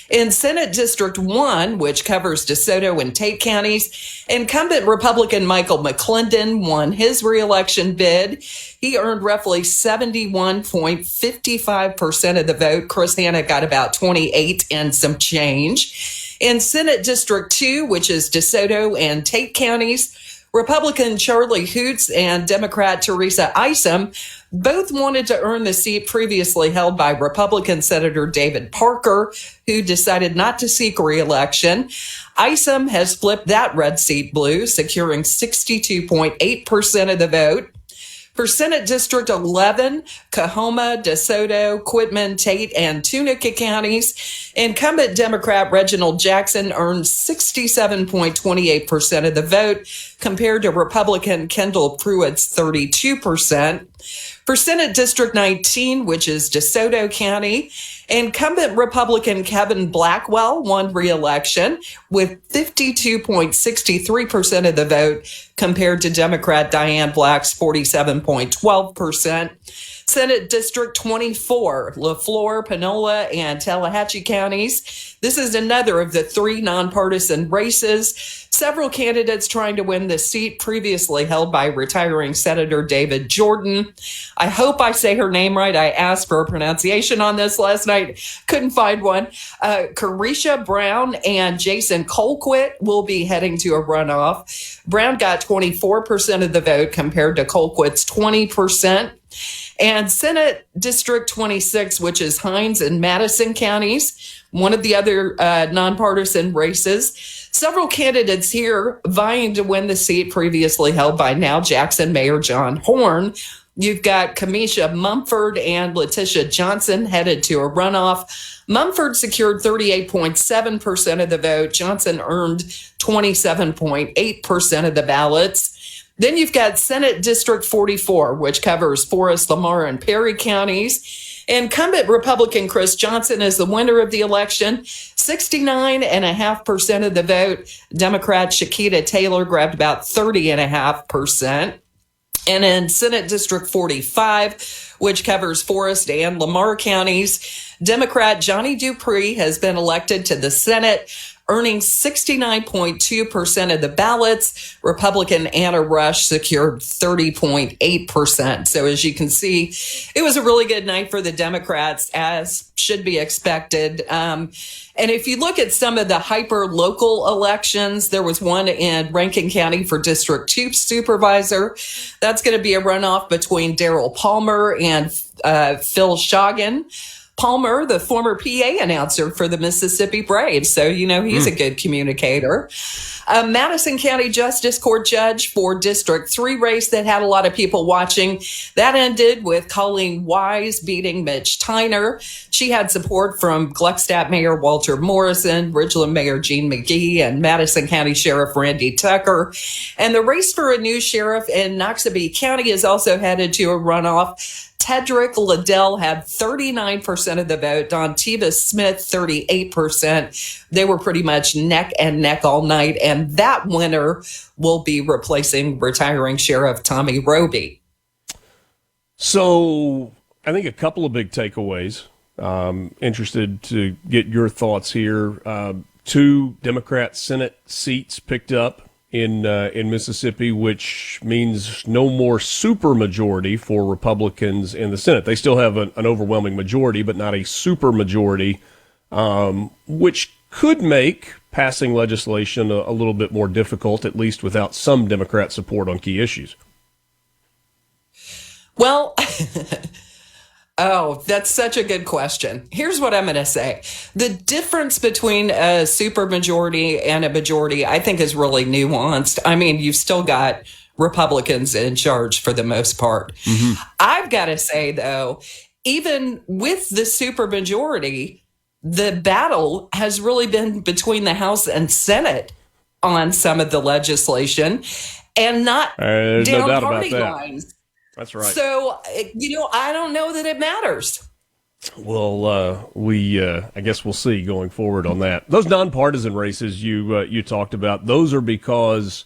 In Senate District 1, which covers DeSoto and Tate counties, incumbent Republican Michael McClendon won his reelection bid. He earned roughly 71.55% of the vote. Chris Hanna got about 28 and some change. In Senate District 2, which is DeSoto and Tate counties, Republican Charlie Hoots and Democrat Teresa Isom both wanted to earn the seat previously held by Republican Senator David Parker, who decided not to seek re-election. Isom has flipped that red seat blue, securing 62.8% of the vote. For Senate District 11, Coahoma, DeSoto, Quitman, Tate, and Tunica counties, incumbent Democrat Reginald Jackson earned 67.28% of the vote, compared to Republican Kendall Pruitt's 32%. For Senate District 19, which is DeSoto County, incumbent Republican Kevin Blackwell won re-election with 52.63% of the vote, compared to Democrat Diane Black's 47.12%. Senate District 24, LaFleur, Panola, and Tallahatchie counties. This is another of the three nonpartisan races. Several candidates trying to win the seat previously held by retiring Senator David Jordan. I hope I say her name right. I asked for a pronunciation on this last night. Couldn't find one. Carisha Brown and Jason Colquitt will be heading to a runoff. Brown got 24% of the vote compared to Colquitt's 20%. And Senate District 26, which is Hinds and Madison counties, one of the other nonpartisan races. Several candidates here vying to win the seat previously held by now Jackson Mayor John Horn. You've got Kamisha Mumford and Letitia Johnson headed to a runoff. Mumford secured 38.7% of the vote. Johnson earned 27.8% of the ballots. Then you've got Senate District 44, which covers Forest, Lamar, and Perry counties. Incumbent Republican Chris Johnson is the winner of the election, 69.5% of the vote. Democrat Shakita Taylor grabbed about 30.5%. And in Senate District 45, which covers Forest and Lamar counties, Democrat Johnny Dupree has been elected to the Senate, earning 69.2% of the ballots. Republican Anna Rush secured 30.8%. So as you can see, it was a really good night for the Democrats, as should be expected. And if you look at some of the hyper-local elections, there was one in Rankin County for District 2 Supervisor. That's going to be a runoff between Daryl Palmer and Phil Shoggan. Palmer, the former PA announcer for the Mississippi Braves. So, he's a good communicator. Madison County Justice Court judge for District 3 race that had a lot of people watching. That ended with Colleen Wise beating Mitch Tyner. She had support from Gluckstadt Mayor Walter Morrison, Ridgeland Mayor Gene McGee, and Madison County Sheriff Randy Tucker. And the race for a new sheriff in Noxubee County is also headed to a runoff. Tedrick Liddell had 39% of the vote. Don Tevis Smith, 38%. They were pretty much neck and neck all night. And that winner will be replacing retiring Sheriff Tommy Roby. So I think a couple of big takeaways. Interested to get your thoughts here. 2 Democrat Senate seats picked up in Mississippi, which means no more supermajority for Republicans in the Senate. They still have an overwhelming majority, but not a supermajority, which could make passing legislation a little bit more difficult, at least without some Democrat support on key issues. Well, that's such a good question. Here's what I'm going to say. The difference between a supermajority and a majority, I think, is really nuanced. I mean, you've still got Republicans in charge for the most part. Mm-hmm. I've got to say, though, even with the supermajority, the battle has really been between the House and Senate on some of the legislation, and not down party lines. That's right. So, I don't know that it matters. Well, I guess we'll see going forward on that. Those nonpartisan races you talked about, those are because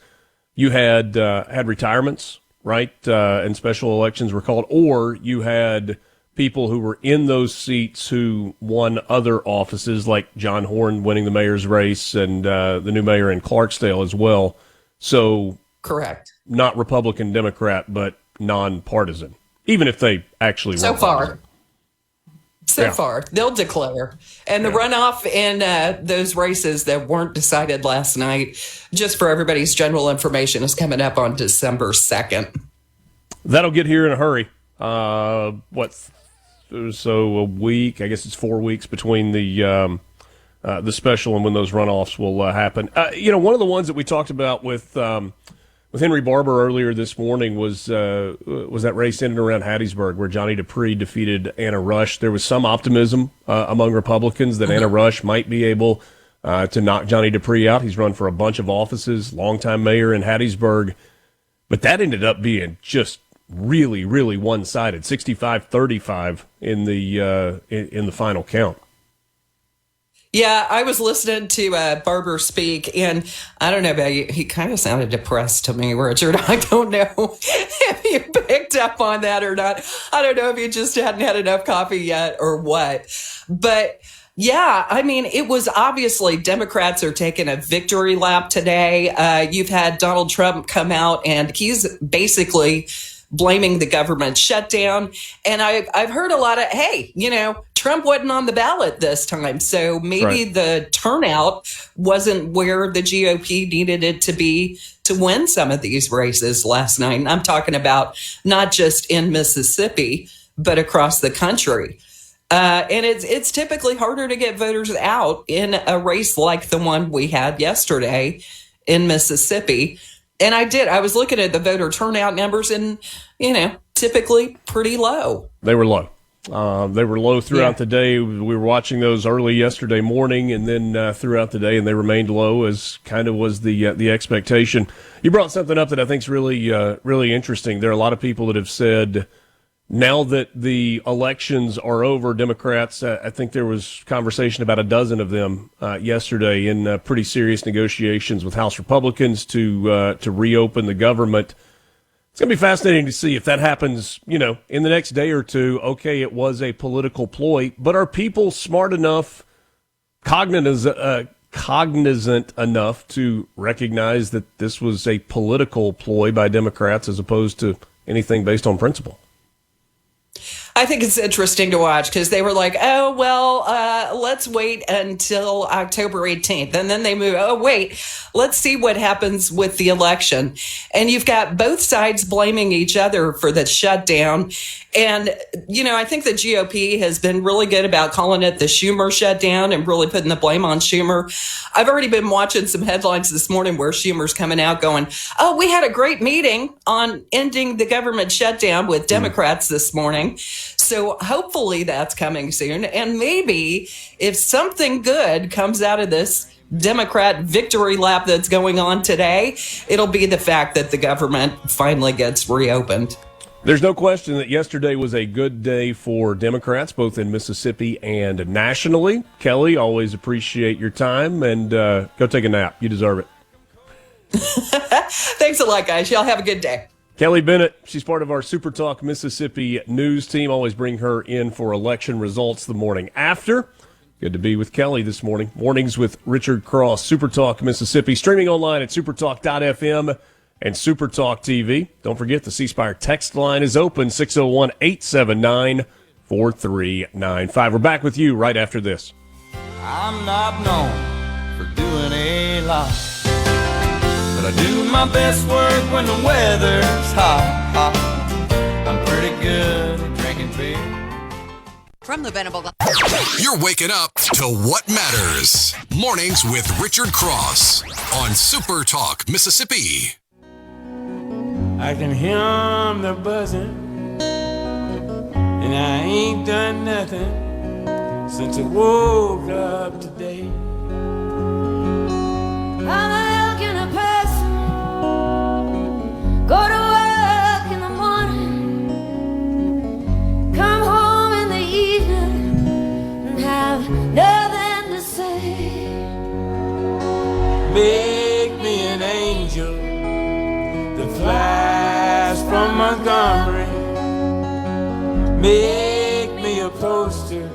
you had retirements, right? And special elections were called, or you had people who were in those seats who won other offices, like John Horn winning the mayor's race and the new mayor in Clarksdale as well. So, correct. Not Republican, Democrat, but nonpartisan, even if they actually so far. partisan. So far, they'll declare. And the runoff in those races that weren't decided last night, just for everybody's general information, is coming up on December 2nd. That'll get here in a hurry. So a week, I guess it's 4 weeks between the special and when those runoffs will happen. One of the ones that we talked about with Henry Barbour earlier this morning was that race in and around Hattiesburg where Johnny Dupree defeated Anna Rush. There was some optimism among Republicans that Anna Rush might be able to knock Johnny Dupree out. He's run for a bunch of offices, longtime mayor in Hattiesburg. But that ended up being just really, really one-sided, 65-35 in the final count. Yeah, I was listening to Barbour speak, and I don't know about you, he kind of sounded depressed to me, Richard. I don't know if you picked up on that or not. I don't know if you just hadn't had enough coffee yet or what. But yeah, I mean, it was obviously Democrats are taking a victory lap today. You've had Donald Trump come out, and he's basically blaming the government shutdown. And I've heard a lot of, hey, Trump wasn't on the ballot this time. So maybe the turnout wasn't where the GOP needed it to be to win some of these races last night. And I'm talking about not just in Mississippi, but across the country. And it's typically harder to get voters out in a race like the one we had yesterday in Mississippi. And I was looking at the voter turnout numbers and, typically pretty low. They were low. They were low throughout the day. We were watching those early yesterday morning and then throughout the day, and they remained low as kind of was the expectation. You brought something up that I think is really, really interesting. There are a lot of people that have said now that the elections are over, Democrats, I think there was conversation about a dozen of them yesterday in pretty serious negotiations with House Republicans to reopen the government. It's going to be fascinating to see if that happens, in the next day or two. Okay, it was a political ploy, but are people smart enough, cognizant enough to recognize that this was a political ploy by Democrats as opposed to anything based on principle? I think it's interesting to watch because they were like, oh, well, let's wait until October 18th. And then they move, oh, wait, let's see what happens with the election. And you've got both sides blaming each other for the shutdown. And, I think the GOP has been really good about calling it the Schumer shutdown and really putting the blame on Schumer. I've already been watching some headlines this morning where Schumer's coming out going, oh, we had a great meeting on ending the government shutdown with Democrats this morning. So hopefully that's coming soon. And maybe if something good comes out of this Democrat victory lap that's going on today, it'll be the fact that the government finally gets reopened. There's no question that yesterday was a good day for Democrats, both in Mississippi and nationally. Kelly, always appreciate your time, and go take a nap. You deserve it. Thanks a lot, guys. Y'all have a good day. Kelly Bennett, she's part of our SuperTalk Mississippi news team. Always bring her in for election results the morning after. Good to be with Kelly this morning. Mornings with Richard Cross, SuperTalk Mississippi, streaming online at supertalk.fm and SuperTalk TV. Don't forget the C Spire text line is open, 601-879-4395. We're back with you right after this. I'm not known for doing a lot, but I do my best work when the weather's hot. I'm pretty good at drinking beer. From the Bennett. You're waking up to what matters. Mornings with Richard Cross on Super Talk Mississippi. I can hear the buzzing, and I ain't done nothing since I woke up today. How can a person go to work in the morning, come home in the evening, and have nothing to say? Make me an angel that flies from Montgomery. Make me a poster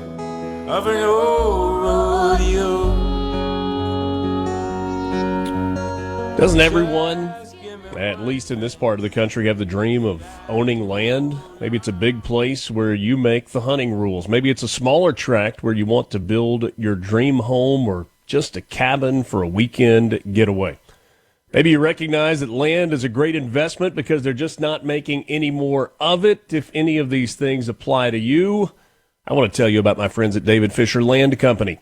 of an old rodeo. Doesn't everyone At least in this part of the country, have the dream of owning land. Maybe it's a big place where you make the hunting rules. Maybe it's a smaller tract where you want to build your dream home or just a cabin for a weekend getaway. Maybe you recognize that land is a great investment because they're just not making any more of it. If any of these things apply to you, I want to tell you about my friends at David Fisher Land Company.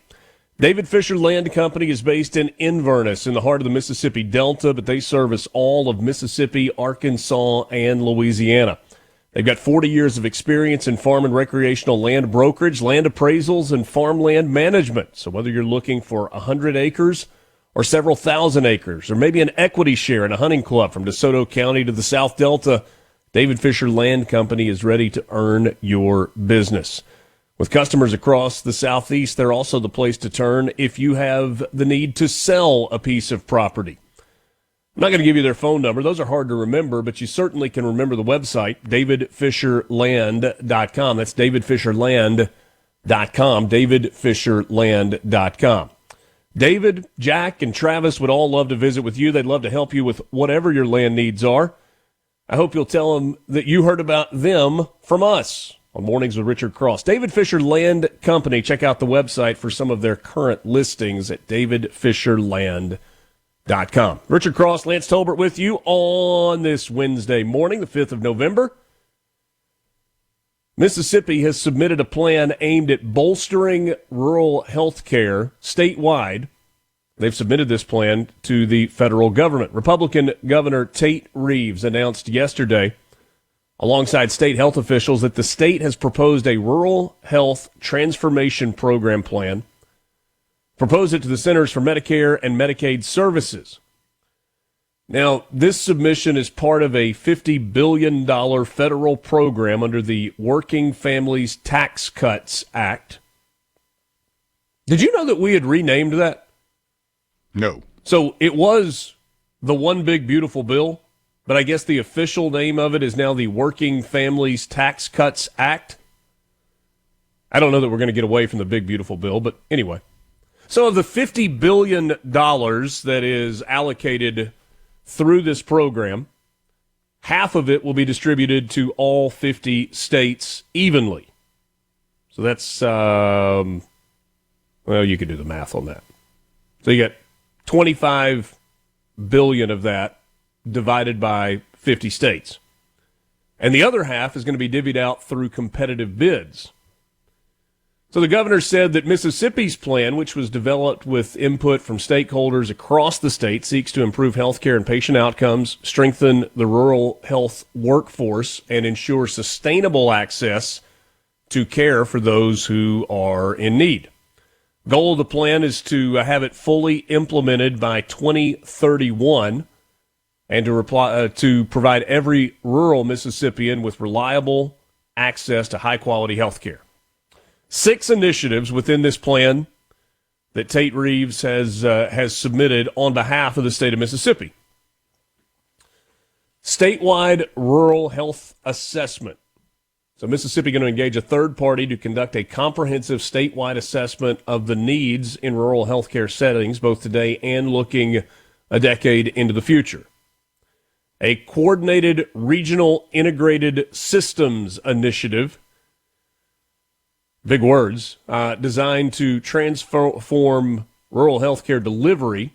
David Fisher Land Company is based in Inverness in the heart of the Mississippi Delta, but they service all of Mississippi, Arkansas, and Louisiana. They've got 40 years of experience in farm and recreational land brokerage, land appraisals, and farmland management. So whether you're looking for 100 acres or several thousand acres, or maybe an equity share in a hunting club from DeSoto County to the South Delta, David Fisher Land Company is ready to earn your business. With customers across the Southeast, they're also the place to turn if you have the need to sell a piece of property. I'm not going to give you their phone number. Those are hard to remember, but you certainly can remember the website, davidfisherland.com. That's davidfisherland.com, davidfisherland.com. David, Jack, and Travis would all love to visit with you. They'd love to help you with whatever your land needs are. I hope you'll tell them that you heard about them from us on Mornings with Richard Cross. David Fisher Land Company. Check out the website for some of their current listings at davidfisherland.com. Richard Cross, Lance Tolbert with you on this Wednesday morning, the 5th of November. Mississippi has submitted a plan aimed at bolstering rural health care statewide. They've submitted this plan to the federal government. Republican Governor Tate Reeves announced yesterday, alongside state health officials, that the state has proposed a rural health transformation program plan, proposed it to the Centers for Medicare and Medicaid Services. Now, this submission is part of a $50 billion federal program under the Working Families Tax Cuts Act. Did you know that we had renamed that? No. So it was the One Big Beautiful Bill, but I guess the official name of it is now the Working Families Tax Cuts Act. I don't know that we're going to get away from the Big Beautiful Bill, but anyway. So of the $50 billion that is allocated through this program, half of it will be distributed to all 50 states evenly. So that's, well, you could do the math on that. So you got $25 billion of that divided by 50 states. And the other half is going to be divvied out through competitive bids. So the governor said that Mississippi's plan, which was developed with input from stakeholders across the state, seeks to improve health care and patient outcomes, strengthen the rural health workforce, and ensure sustainable access to care for those who are in need. Goal of the plan is to have it fully implemented by 2031 and to provide every rural Mississippian with reliable access to high-quality health care. 6 initiatives within this plan that Tate Reeves has submitted on behalf of the state of Mississippi. Statewide rural health assessment. So Mississippi going to engage a third party to conduct a comprehensive statewide assessment of the needs in rural health care settings, both today and looking a decade into the future. A coordinated regional integrated systems initiative, big words, designed to transform rural healthcare delivery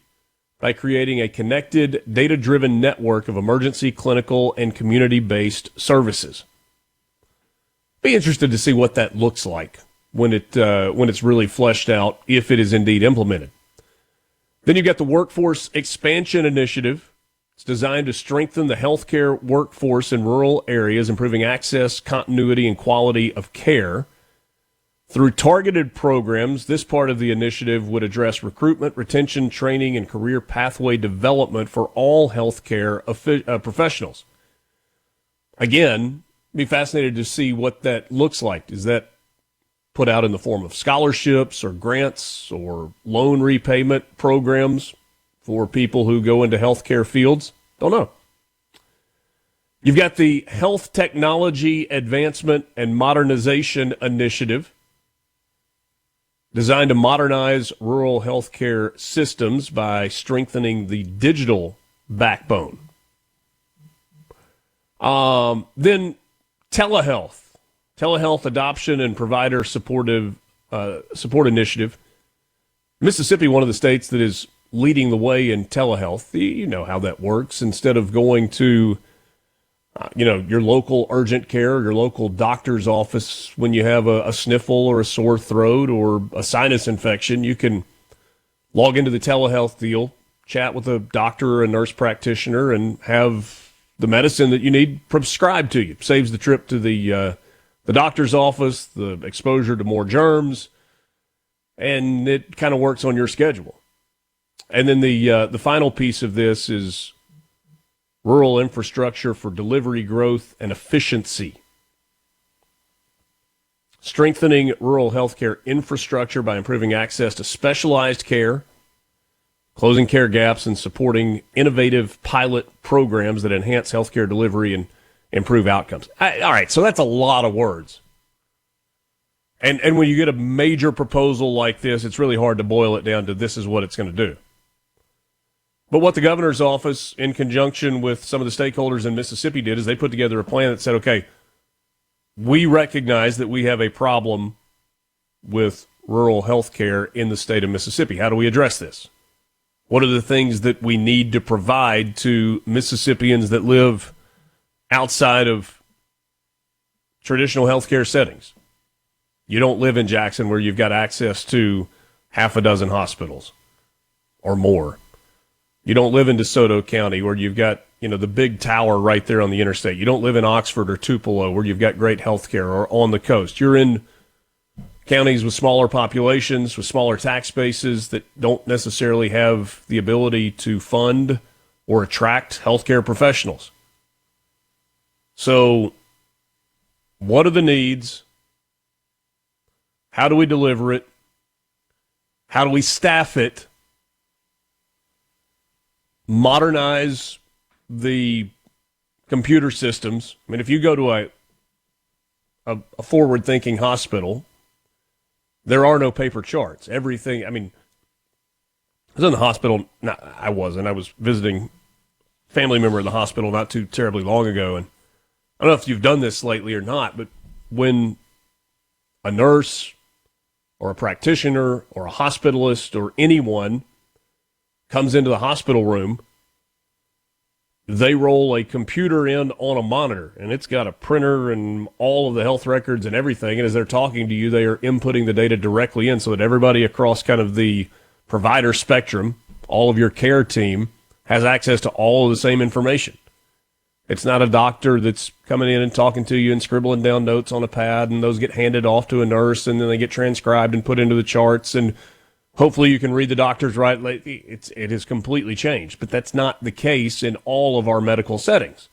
by creating a connected, data-driven network of emergency, clinical, and community-based services. Be interested to see what that looks like when it's really fleshed out, if it is indeed implemented. Then you've got the Workforce Expansion Initiative. It's designed to strengthen the healthcare workforce in rural areas, improving access, continuity, and quality of care. Through targeted programs, this part of the initiative would address recruitment, retention, training, and career pathway development for all healthcare professionals. Again, be fascinated to see what that looks like. Is that put out in the form of scholarships or grants or loan repayment programs for people who go into healthcare fields? Don't know. You've got the Health Technology Advancement and Modernization Initiative, designed to modernize rural healthcare systems by strengthening the digital backbone. Then telehealth adoption and provider support initiative. Mississippi, one of the states that is leading the way in telehealth. You know how that works. Instead of going to, your local urgent care, your local doctor's office when you have a sniffle or a sore throat or a sinus infection, you can log into the telehealth deal, chat with a doctor or a nurse practitioner, and have the medicine that you need prescribed to you. Saves the trip to the doctor's office, the exposure to more germs, and it kind of works on your schedule. And then the final piece of this is rural infrastructure for delivery growth and efficiency. Strengthening rural healthcare infrastructure by improving access to specialized care, closing care gaps, and supporting innovative pilot programs that enhance healthcare delivery and improve outcomes. All right, so that's a lot of words. And when you get a major proposal like this, it's really hard to boil it down to this is what it's going to do. But what the governor's office, in conjunction with some of the stakeholders in Mississippi, did is they put together a plan that said, okay, we recognize that we have a problem with rural health care in the state of Mississippi. How do we address this? What are the things that we need to provide to Mississippians that live outside of traditional healthcare settings? You don't live in Jackson where you've got access to half a dozen hospitals or more. You don't live in DeSoto County where you've got, the big tower right there on the interstate. You don't live in Oxford or Tupelo where you've got great health care, or on the coast. You're in counties with smaller populations, with smaller tax bases that don't necessarily have the ability to fund or attract healthcare professionals. So what are the needs? How do we deliver it? How do we staff it? Modernize the computer systems. I mean, if you go to a forward-thinking hospital, there are no paper charts. Everything, I was in the hospital. No, I wasn't. I was visiting a family member in the hospital not too terribly long ago. And I don't know if you've done this lately or not, but when a nurse or a practitioner or a hospitalist or anyone comes into the hospital room, they roll a computer in on a monitor, and it's got a printer and all of the health records and everything. And as they're talking to you, they are inputting the data directly in so that everybody across kind of the provider spectrum, all of your care team, has access to all of the same information. It's not a doctor that's coming in and talking to you and scribbling down notes on a pad, and those get handed off to a nurse, and then they get transcribed and put into the charts, and hopefully you can read the doctors right. It has completely changed, but that's not the case in all of our medical settings.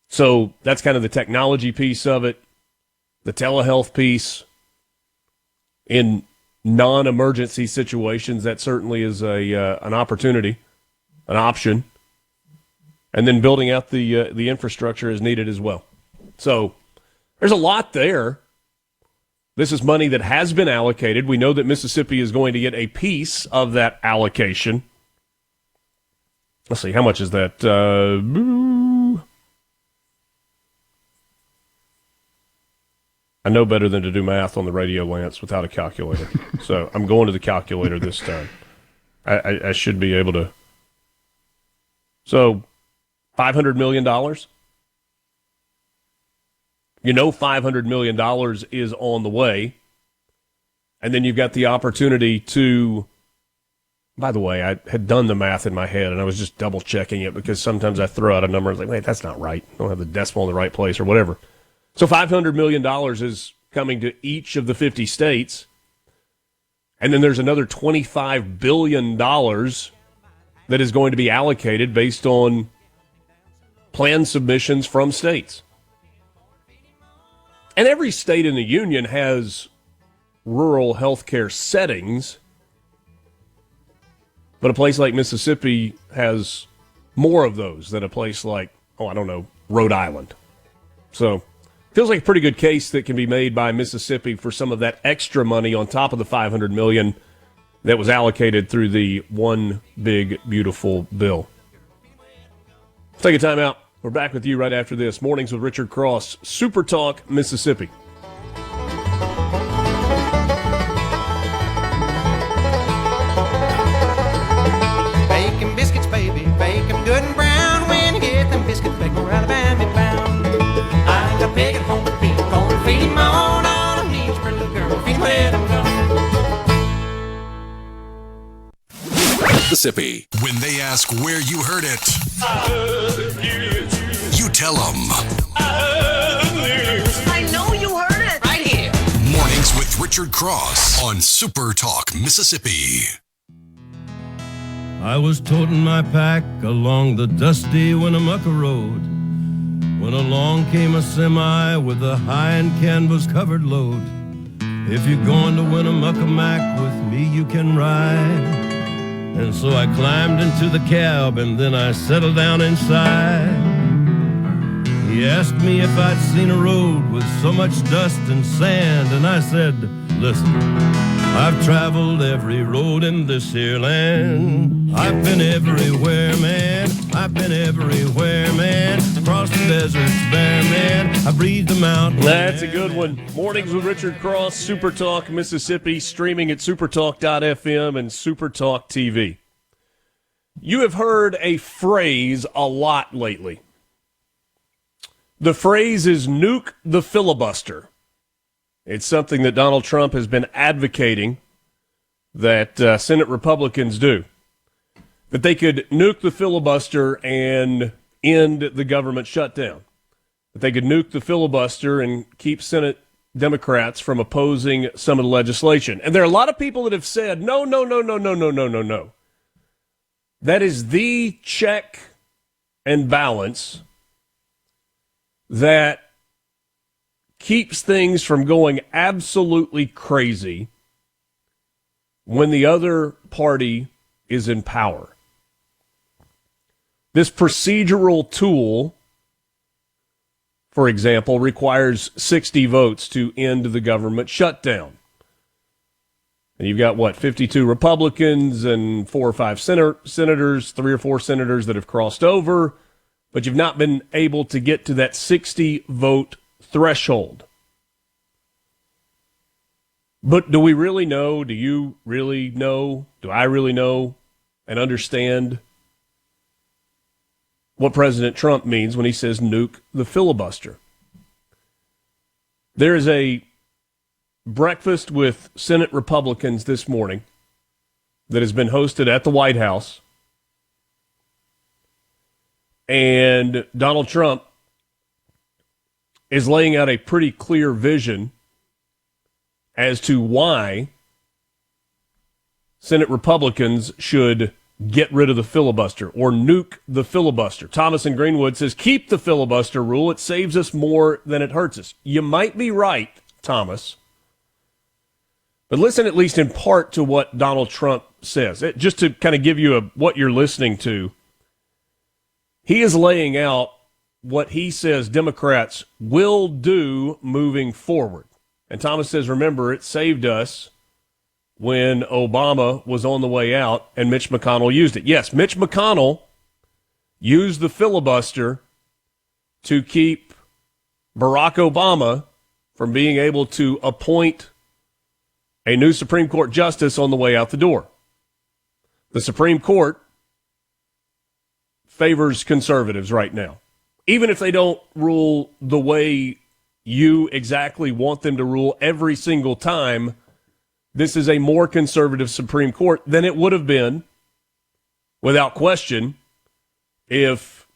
So that's kind of the technology piece of it, the telehealth piece. In non-emergency situations, that certainly is an opportunity, an option. And then building out the infrastructure is needed as well. So there's a lot there. This is money that has been allocated. We know that Mississippi is going to get a piece of that allocation. Let's see, how much is that? I know better than to do math on the radio, Lance, without a calculator. So I'm going to the calculator this time. I should be able to. So $500 million? $500 million is on the way. And then you've got the opportunity to, by the way, I had done the math in my head and I was just double checking it because sometimes I throw out a number and I was like, wait, that's not right. I don't have the decimal in the right place or whatever. So $500 million is coming to each of the 50 states. And then there's another $25 billion that is going to be allocated based on plan submissions from states. And every state in the union has rural healthcare settings, but a place like Mississippi has more of those than a place like, Rhode Island. So feels like a pretty good case that can be made by Mississippi for some of that extra money on top of the $500 million that was allocated through the One Big Beautiful Bill. Take a time out. We're back with you right after this. Mornings with Richard Cross, Super Talk, Mississippi. Bacon biscuits, baby, bake 'em good and brown. When you get them biscuits, bake 'em Alabama bound. I got pig at home, feed corn, feed my own. All I need is pretty little girl, feed let 'em go. Mississippi. When they ask where you heard it, you tell them. I know you heard it right here. Mornings with Richard Cross on Super Talk, Mississippi. I was toting my pack along the dusty Winnemucca Road when along came a semi with a high and canvas-covered load. If you're going to Winnemucca Mac with me, you can ride. And so I climbed into the cab and then I settled down inside. He asked me if I'd seen a road with so much dust and sand, and I said, listen, I've traveled every road in this here land. I've been everywhere, man. I've been everywhere, man. Across the deserts bare, man. I breathed the mountains. That's a good one. Mornings with Richard Cross, Super Talk, Mississippi, streaming at supertalk.fm and Supertalk TV. You have heard a phrase a lot lately. The phrase is nuke the filibuster. It's something that Donald Trump has been advocating that Senate Republicans do. That they could nuke the filibuster and end the government shutdown. That they could nuke the filibuster and keep Senate Democrats from opposing some of the legislation. And there are a lot of people that have said, no. That is the check and balance that keeps things from going absolutely crazy when the other party is in power. This procedural tool, for example, requires 60 votes to end the government shutdown. And you've got, 52 Republicans and 4 or 5 senators, 3 or 4 senators that have crossed over, but you've not been able to get to that 60-vote threshold. But do we really know? Do you really know? Do I really know and understand what President Trump means when he says nuke the filibuster? There is a breakfast with Senate Republicans this morning that has been hosted at the White House. And Donald Trump is laying out a pretty clear vision as to why Senate Republicans should get rid of the filibuster or nuke the filibuster. Thomas in Greenwood says, keep the filibuster rule. It saves us more than it hurts us. You might be right, Thomas. But listen at least in part to what Donald Trump says. Just to kind of give you what you're listening to. He is laying out what he says Democrats will do moving forward. And Thomas says, remember, it saved us when Obama was on the way out and Mitch McConnell used it. Yes, Mitch McConnell used the filibuster to keep Barack Obama from being able to appoint a new Supreme Court justice on the way out the door. The Supreme Court favors conservatives right now. Even if they don't rule the way you exactly want them to rule every single time, this is a more conservative Supreme Court than it would have been, without question, if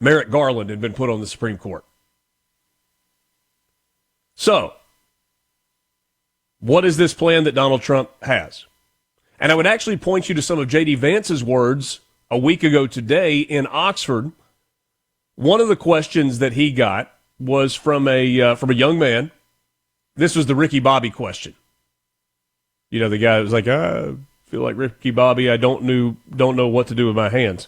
Merrick Garland had been put on the Supreme Court. So, what is this plan that Donald Trump has? And I would actually point you to some of J.D. Vance's words a week ago today in Oxford. One of the questions that he got was from a young man. This was the Ricky Bobby question. You know, the guy was like, I feel like Ricky Bobby. I don't know what to do with my hands.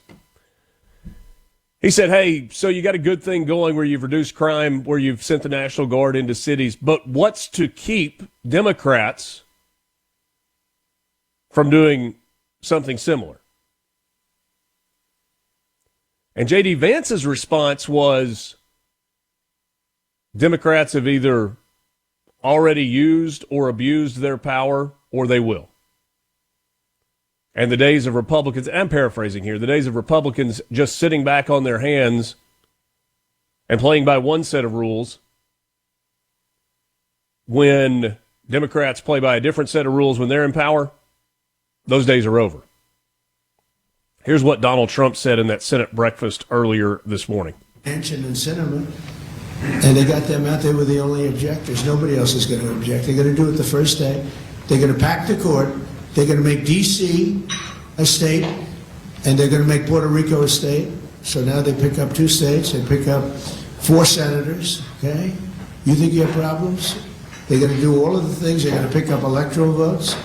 He said, hey, so you got a good thing going where you've reduced crime, where you've sent the National Guard into cities, but what's to keep Democrats from doing something similar? And J.D. Vance's response was Democrats have either already used or abused their power, or they will. And the days of Republicans, I'm paraphrasing here, the days of Republicans just sitting back on their hands and playing by one set of rules when Democrats play by a different set of rules when they're in power, those days are over. Here's what Donald Trump said in that Senate breakfast earlier this morning. Manchin and Sinema, and they got them out there with the only objectors. Nobody else is going to object. They're going to do it the first day. They're going to pack the court. They're going to make D.C. a state, and they're going to make Puerto Rico a state. So now they pick up 2 states. They pick up 4 senators, okay? You think you have problems? They're going to do all of the things. They're going to pick up electoral votes.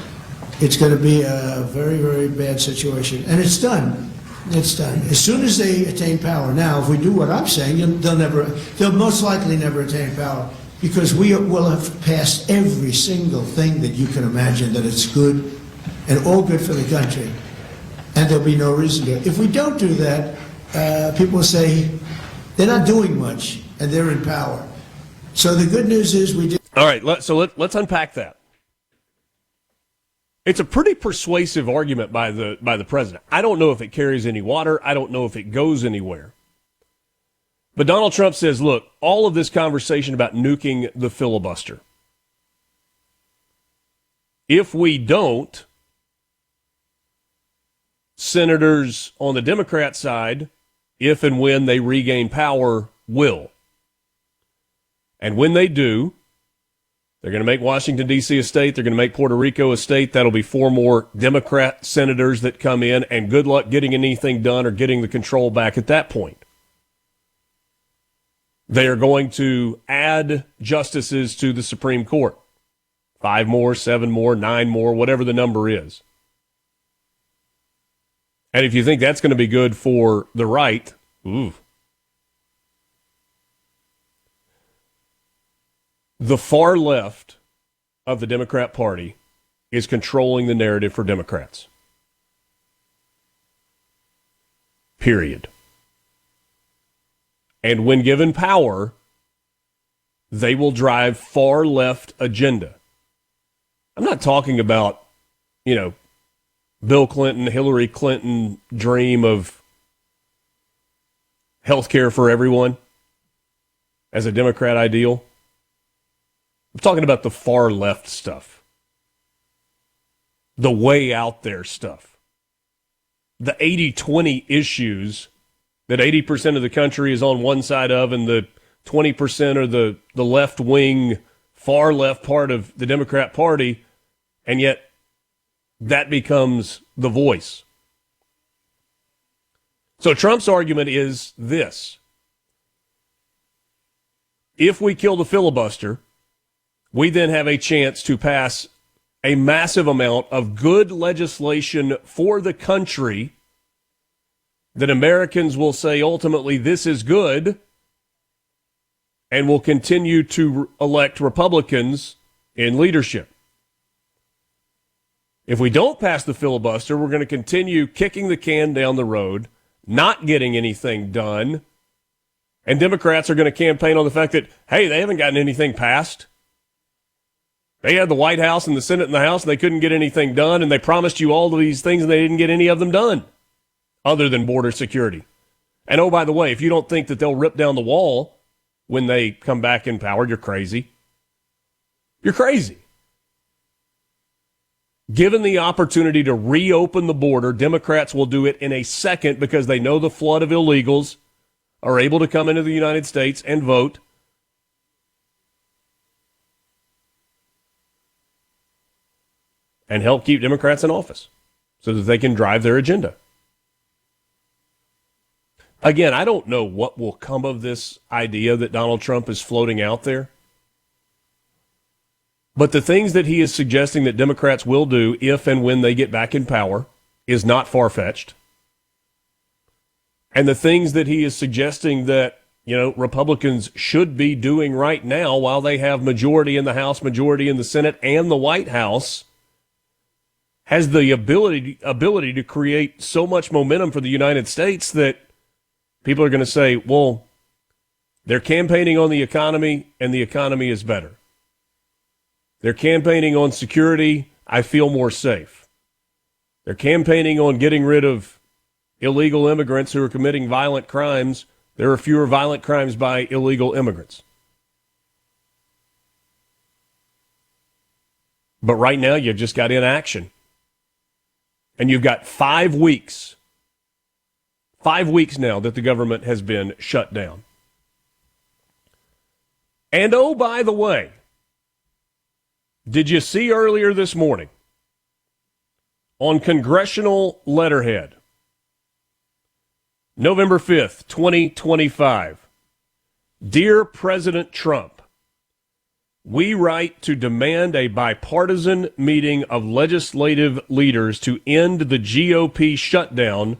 It's going to be a very, very bad situation. And it's done. It's done. As soon as they attain power. Now, if we do what I'm saying, they'll most likely never attain power, because we will have passed every single thing that you can imagine that it's good and all good for the country. And there'll be no reason to. If we don't do that, people will say they're not doing much and they're in power. So the good news is we did. All right, let's unpack that. It's a pretty persuasive argument by the president. I don't know if it carries any water. I don't know if it goes anywhere. But Donald Trump says, look, all of this conversation about nuking the filibuster, if we don't, senators on the Democrat side, if and when they regain power, will. And when they do, they're going to make Washington, D.C. a state. They're going to make Puerto Rico a state. That'll be 4 more Democrat senators that come in, and good luck getting anything done or getting the control back at that point. They are going to add justices to the Supreme Court. 5 more, 7 more, 9 more, whatever the number is. And if you think that's going to be good for the right, ooh. The far left of the Democrat Party is controlling the narrative for Democrats. Period. And when given power, they will drive far left agenda. I'm not talking about, Bill Clinton, Hillary Clinton dream of health care for everyone as a Democrat ideal. I'm talking about the far left stuff. The way out there stuff. The 80-20 issues that 80% of the country is on one side of, and the 20% are the left-wing, far left part of the Democrat Party, and yet that becomes the voice. So Trump's argument is this. If we kill the filibuster, we then have a chance to pass a massive amount of good legislation for the country that Americans will say ultimately this is good, and will continue to elect Republicans in leadership. If we don't pass the filibuster, we're going to continue kicking the can down the road, not getting anything done, and Democrats are going to campaign on the fact that, hey, they haven't gotten anything passed. They had the White House and the Senate and the House, and they couldn't get anything done, and they promised you all of these things, and they didn't get any of them done, other than border security. And oh, by the way, if you don't think that they'll rip down the wall when they come back in power, you're crazy. You're crazy. Given the opportunity to reopen the border, Democrats will do it in a second because they know the flood of illegals are able to come into the United States and vote. And help keep Democrats in office so that they can drive their agenda. Again, I don't know what will come of this idea that Donald Trump is floating out there. But the things that he is suggesting that Democrats will do if and when they get back in power is not far-fetched. And the things that he is suggesting that, Republicans should be doing right now while they have majority in the House, majority in the Senate, and the White House has the ability to create so much momentum for the United States that People are going to say, well, they're campaigning on the economy, and the economy is better. They're campaigning on security. I feel more safe. They're campaigning on getting rid of illegal immigrants who are committing violent crimes. There are fewer violent crimes by illegal immigrants. But right now, you've just got inaction. And you've got 5 weeks. 5 weeks now that the government has been shut down. And oh, by the way, did you see earlier this morning on congressional letterhead, November 5th, 2025, Dear President Trump, we write to demand a bipartisan meeting of legislative leaders to end the GOP shutdown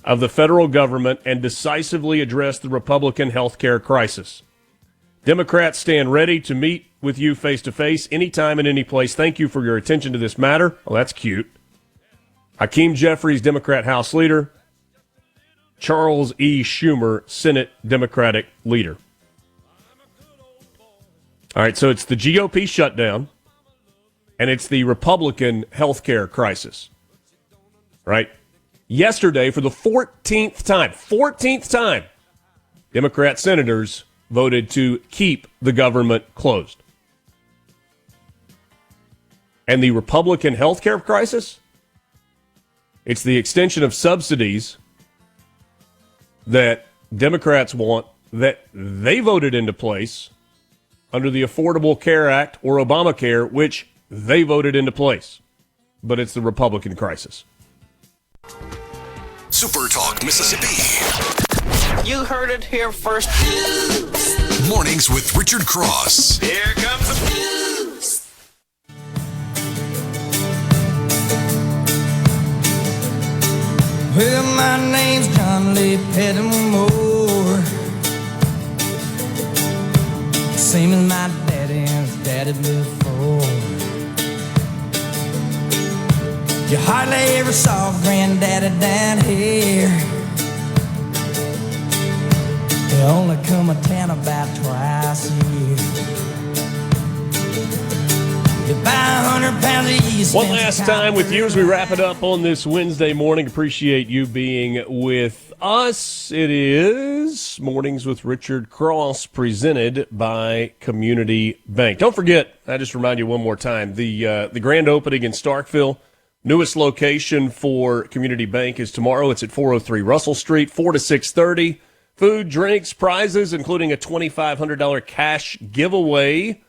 of the federal government and decisively address the Republican health care crisis. Democrats stand ready to meet with you face-to-face anytime and any place. Thank you for your attention to this matter. Oh, that's cute. Hakeem Jeffries, Democrat House Leader. Charles E. Schumer, Senate Democratic Leader. All right, so it's the GOP shutdown, and it's the Republican health care crisis. Right? Yesterday, for the 14th time, Democrat senators voted to keep the government closed. And the Republican health care crisis? It's the extension of subsidies that Democrats want that they voted into place under the Affordable Care Act or Obamacare, which they voted into place. But it's the Republican crisis. SuperTalk Mississippi. You heard it here first. Mornings with Richard Cross. Here comes the news. Well, my name's John Lee Pettimore. Same as my daddy and his daddy before. You hardly ever saw Granddaddy down here. They only come a town about twice a year. You buy 100 pounds of yeast. One last time with you as we wrap it up on this Wednesday morning. Appreciate you being with us. It is Mornings with Richard Cross, presented by Community Bank. Don't forget, I just remind you one more time, the grand opening in Starkville, newest location for Community Bank is tomorrow. It's at 403 Russell Street, 4 to 6:30. Food, drinks, prizes, including a $2,500 cash giveaway.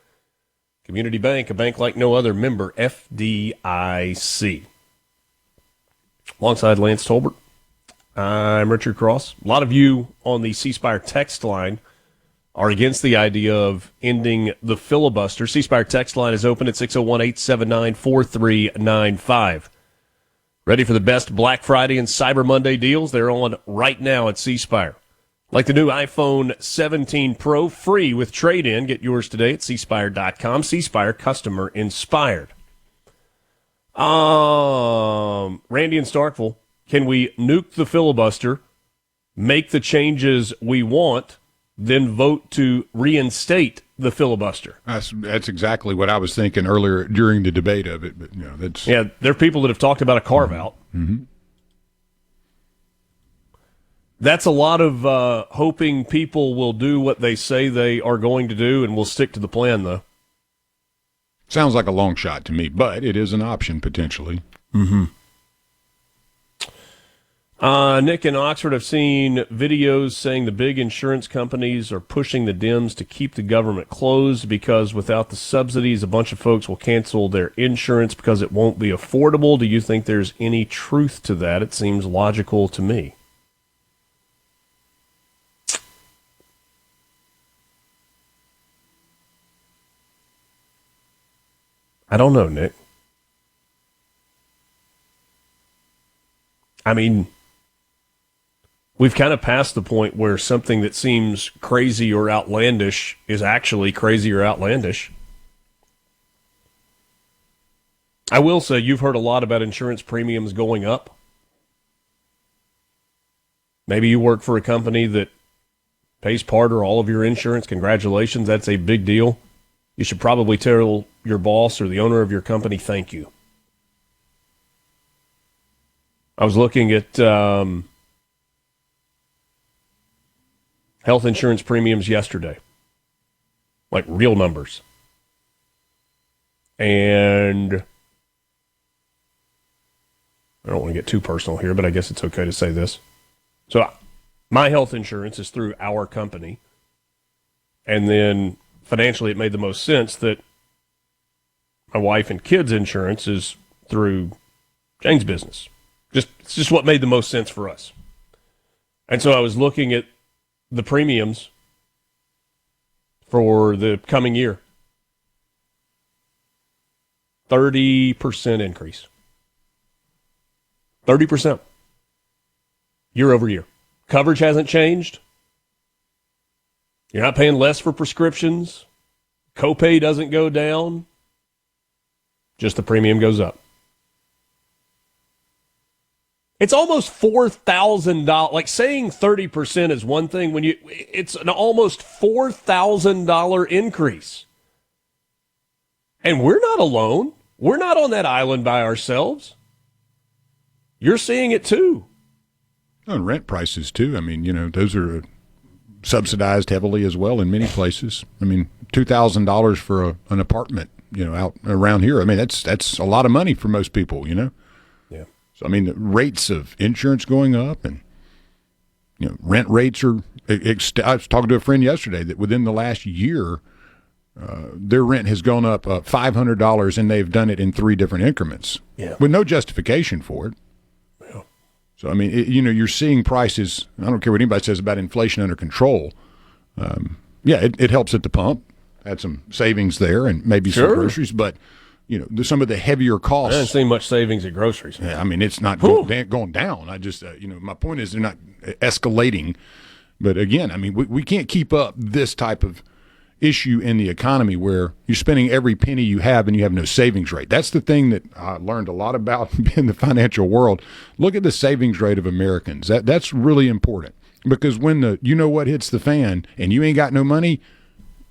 Community Bank, a bank like no other, member FDIC. Alongside Lance Tolbert, I'm Richard Cross. A lot of you on the C Spire text line are against the idea of ending the filibuster. C Spire text line is open at 601-879-4395. Ready for the best Black Friday and Cyber Monday deals? They're on right now at C Spire. Like the new iPhone 17 Pro, free with trade-in. Get yours today at cspire.com. C Spire, customer inspired. Randy and Starkville, can we nuke the filibuster, make the changes we want, then vote to reinstate the filibuster? That's exactly what I was thinking earlier during the debate of it. But that's there are people that have talked about a carve-out. Mm-hmm. That's a lot of hoping people will do what they say they are going to do, and will stick to the plan, though. Sounds like a long shot to me, but it is an option potentially. Mm-hmm. Nick in Oxford, I've seen videos saying the big insurance companies are pushing the Dems to keep the government closed because without the subsidies, a bunch of folks will cancel their insurance because it won't be affordable. Do you think there's any truth to that? It seems logical to me. I don't know, Nick. I mean, we've kind of passed the point where something that seems crazy or outlandish is actually crazy or outlandish. I will say you've heard a lot about insurance premiums going up. Maybe you work for a company that pays part or all of your insurance. Congratulations, that's a big deal. You should probably tell your boss or the owner of your company thank you. I was looking at health insurance premiums yesterday, like real numbers. And I don't want to get too personal here, but I guess it's okay to say this. So my health insurance is through our company. And then financially it made the most sense that my wife and kids' insurance is through Jane's business. It's just what made the most sense for us. And so I was looking at the premiums for the coming year. 30% increase. 30% year over year. Coverage hasn't changed. You're not paying less for prescriptions. Copay doesn't go down. Just the premium goes up. It's almost $4,000. Like saying 30% is one thing when it's an almost $4,000 increase. And we're not alone. We're not on that island by ourselves. You're seeing it too. And rent prices too. I mean, those are subsidized heavily as well in many places. I mean, $2,000 for an apartment, out around here. I mean, that's a lot of money for most people, Yeah. So, I mean, the rates of insurance going up and, rent rates are I was talking to a friend yesterday that within the last year, their rent has gone up $500 and they've done it in 3 different increments with no justification for it. Yeah. So, I mean, you're seeing prices. I don't care what anybody says about inflation under control. It helps at the pump. Had some savings there and maybe some groceries, but some of the heavier costs. I haven't seen much savings at groceries. Yeah, I mean, it's not going down. I just, my point is they're not escalating. But again, I mean, we can't keep up this type of issue in the economy where you're spending every penny you have and you have no savings rate. That's the thing that I learned a lot about in the financial world. Look at the savings rate of Americans. That's really important because when what hits the fan and you ain't got no money,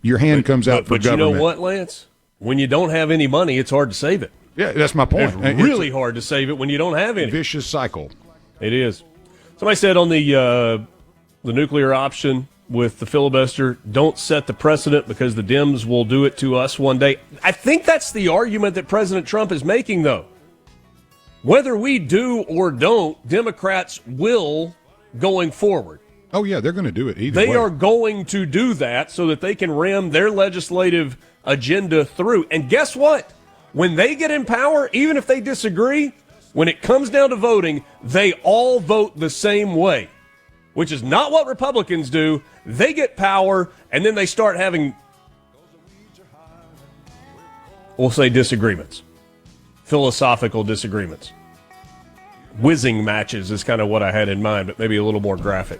your hand comes out for government. But you know what, Lance? When you don't have any money, it's hard to save it. Yeah, that's my point. It's really hard to save it when you don't have any. Vicious cycle. It is. Somebody said on the nuclear option with the filibuster, don't set the precedent because the Dems will do it to us one day. I think that's the argument that President Trump is making, though. Whether we do or don't, Democrats will going forward. Oh, yeah, they're going to do it either way. They are going to do that so that they can ram their legislative agenda through. And guess what? When they get in power, even if they disagree, when it comes down to voting, they all vote the same way, which is not what Republicans do. They get power, and then they start having, we'll say, disagreements, philosophical disagreements. Whizzing matches is kind of what I had in mind, but maybe a little more graphic.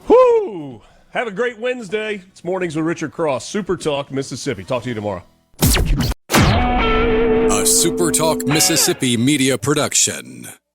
Whoo! Have a great Wednesday. It's Mornings with Richard Cross, Super Talk, Mississippi. Talk to you tomorrow. A Super Talk Mississippi media production.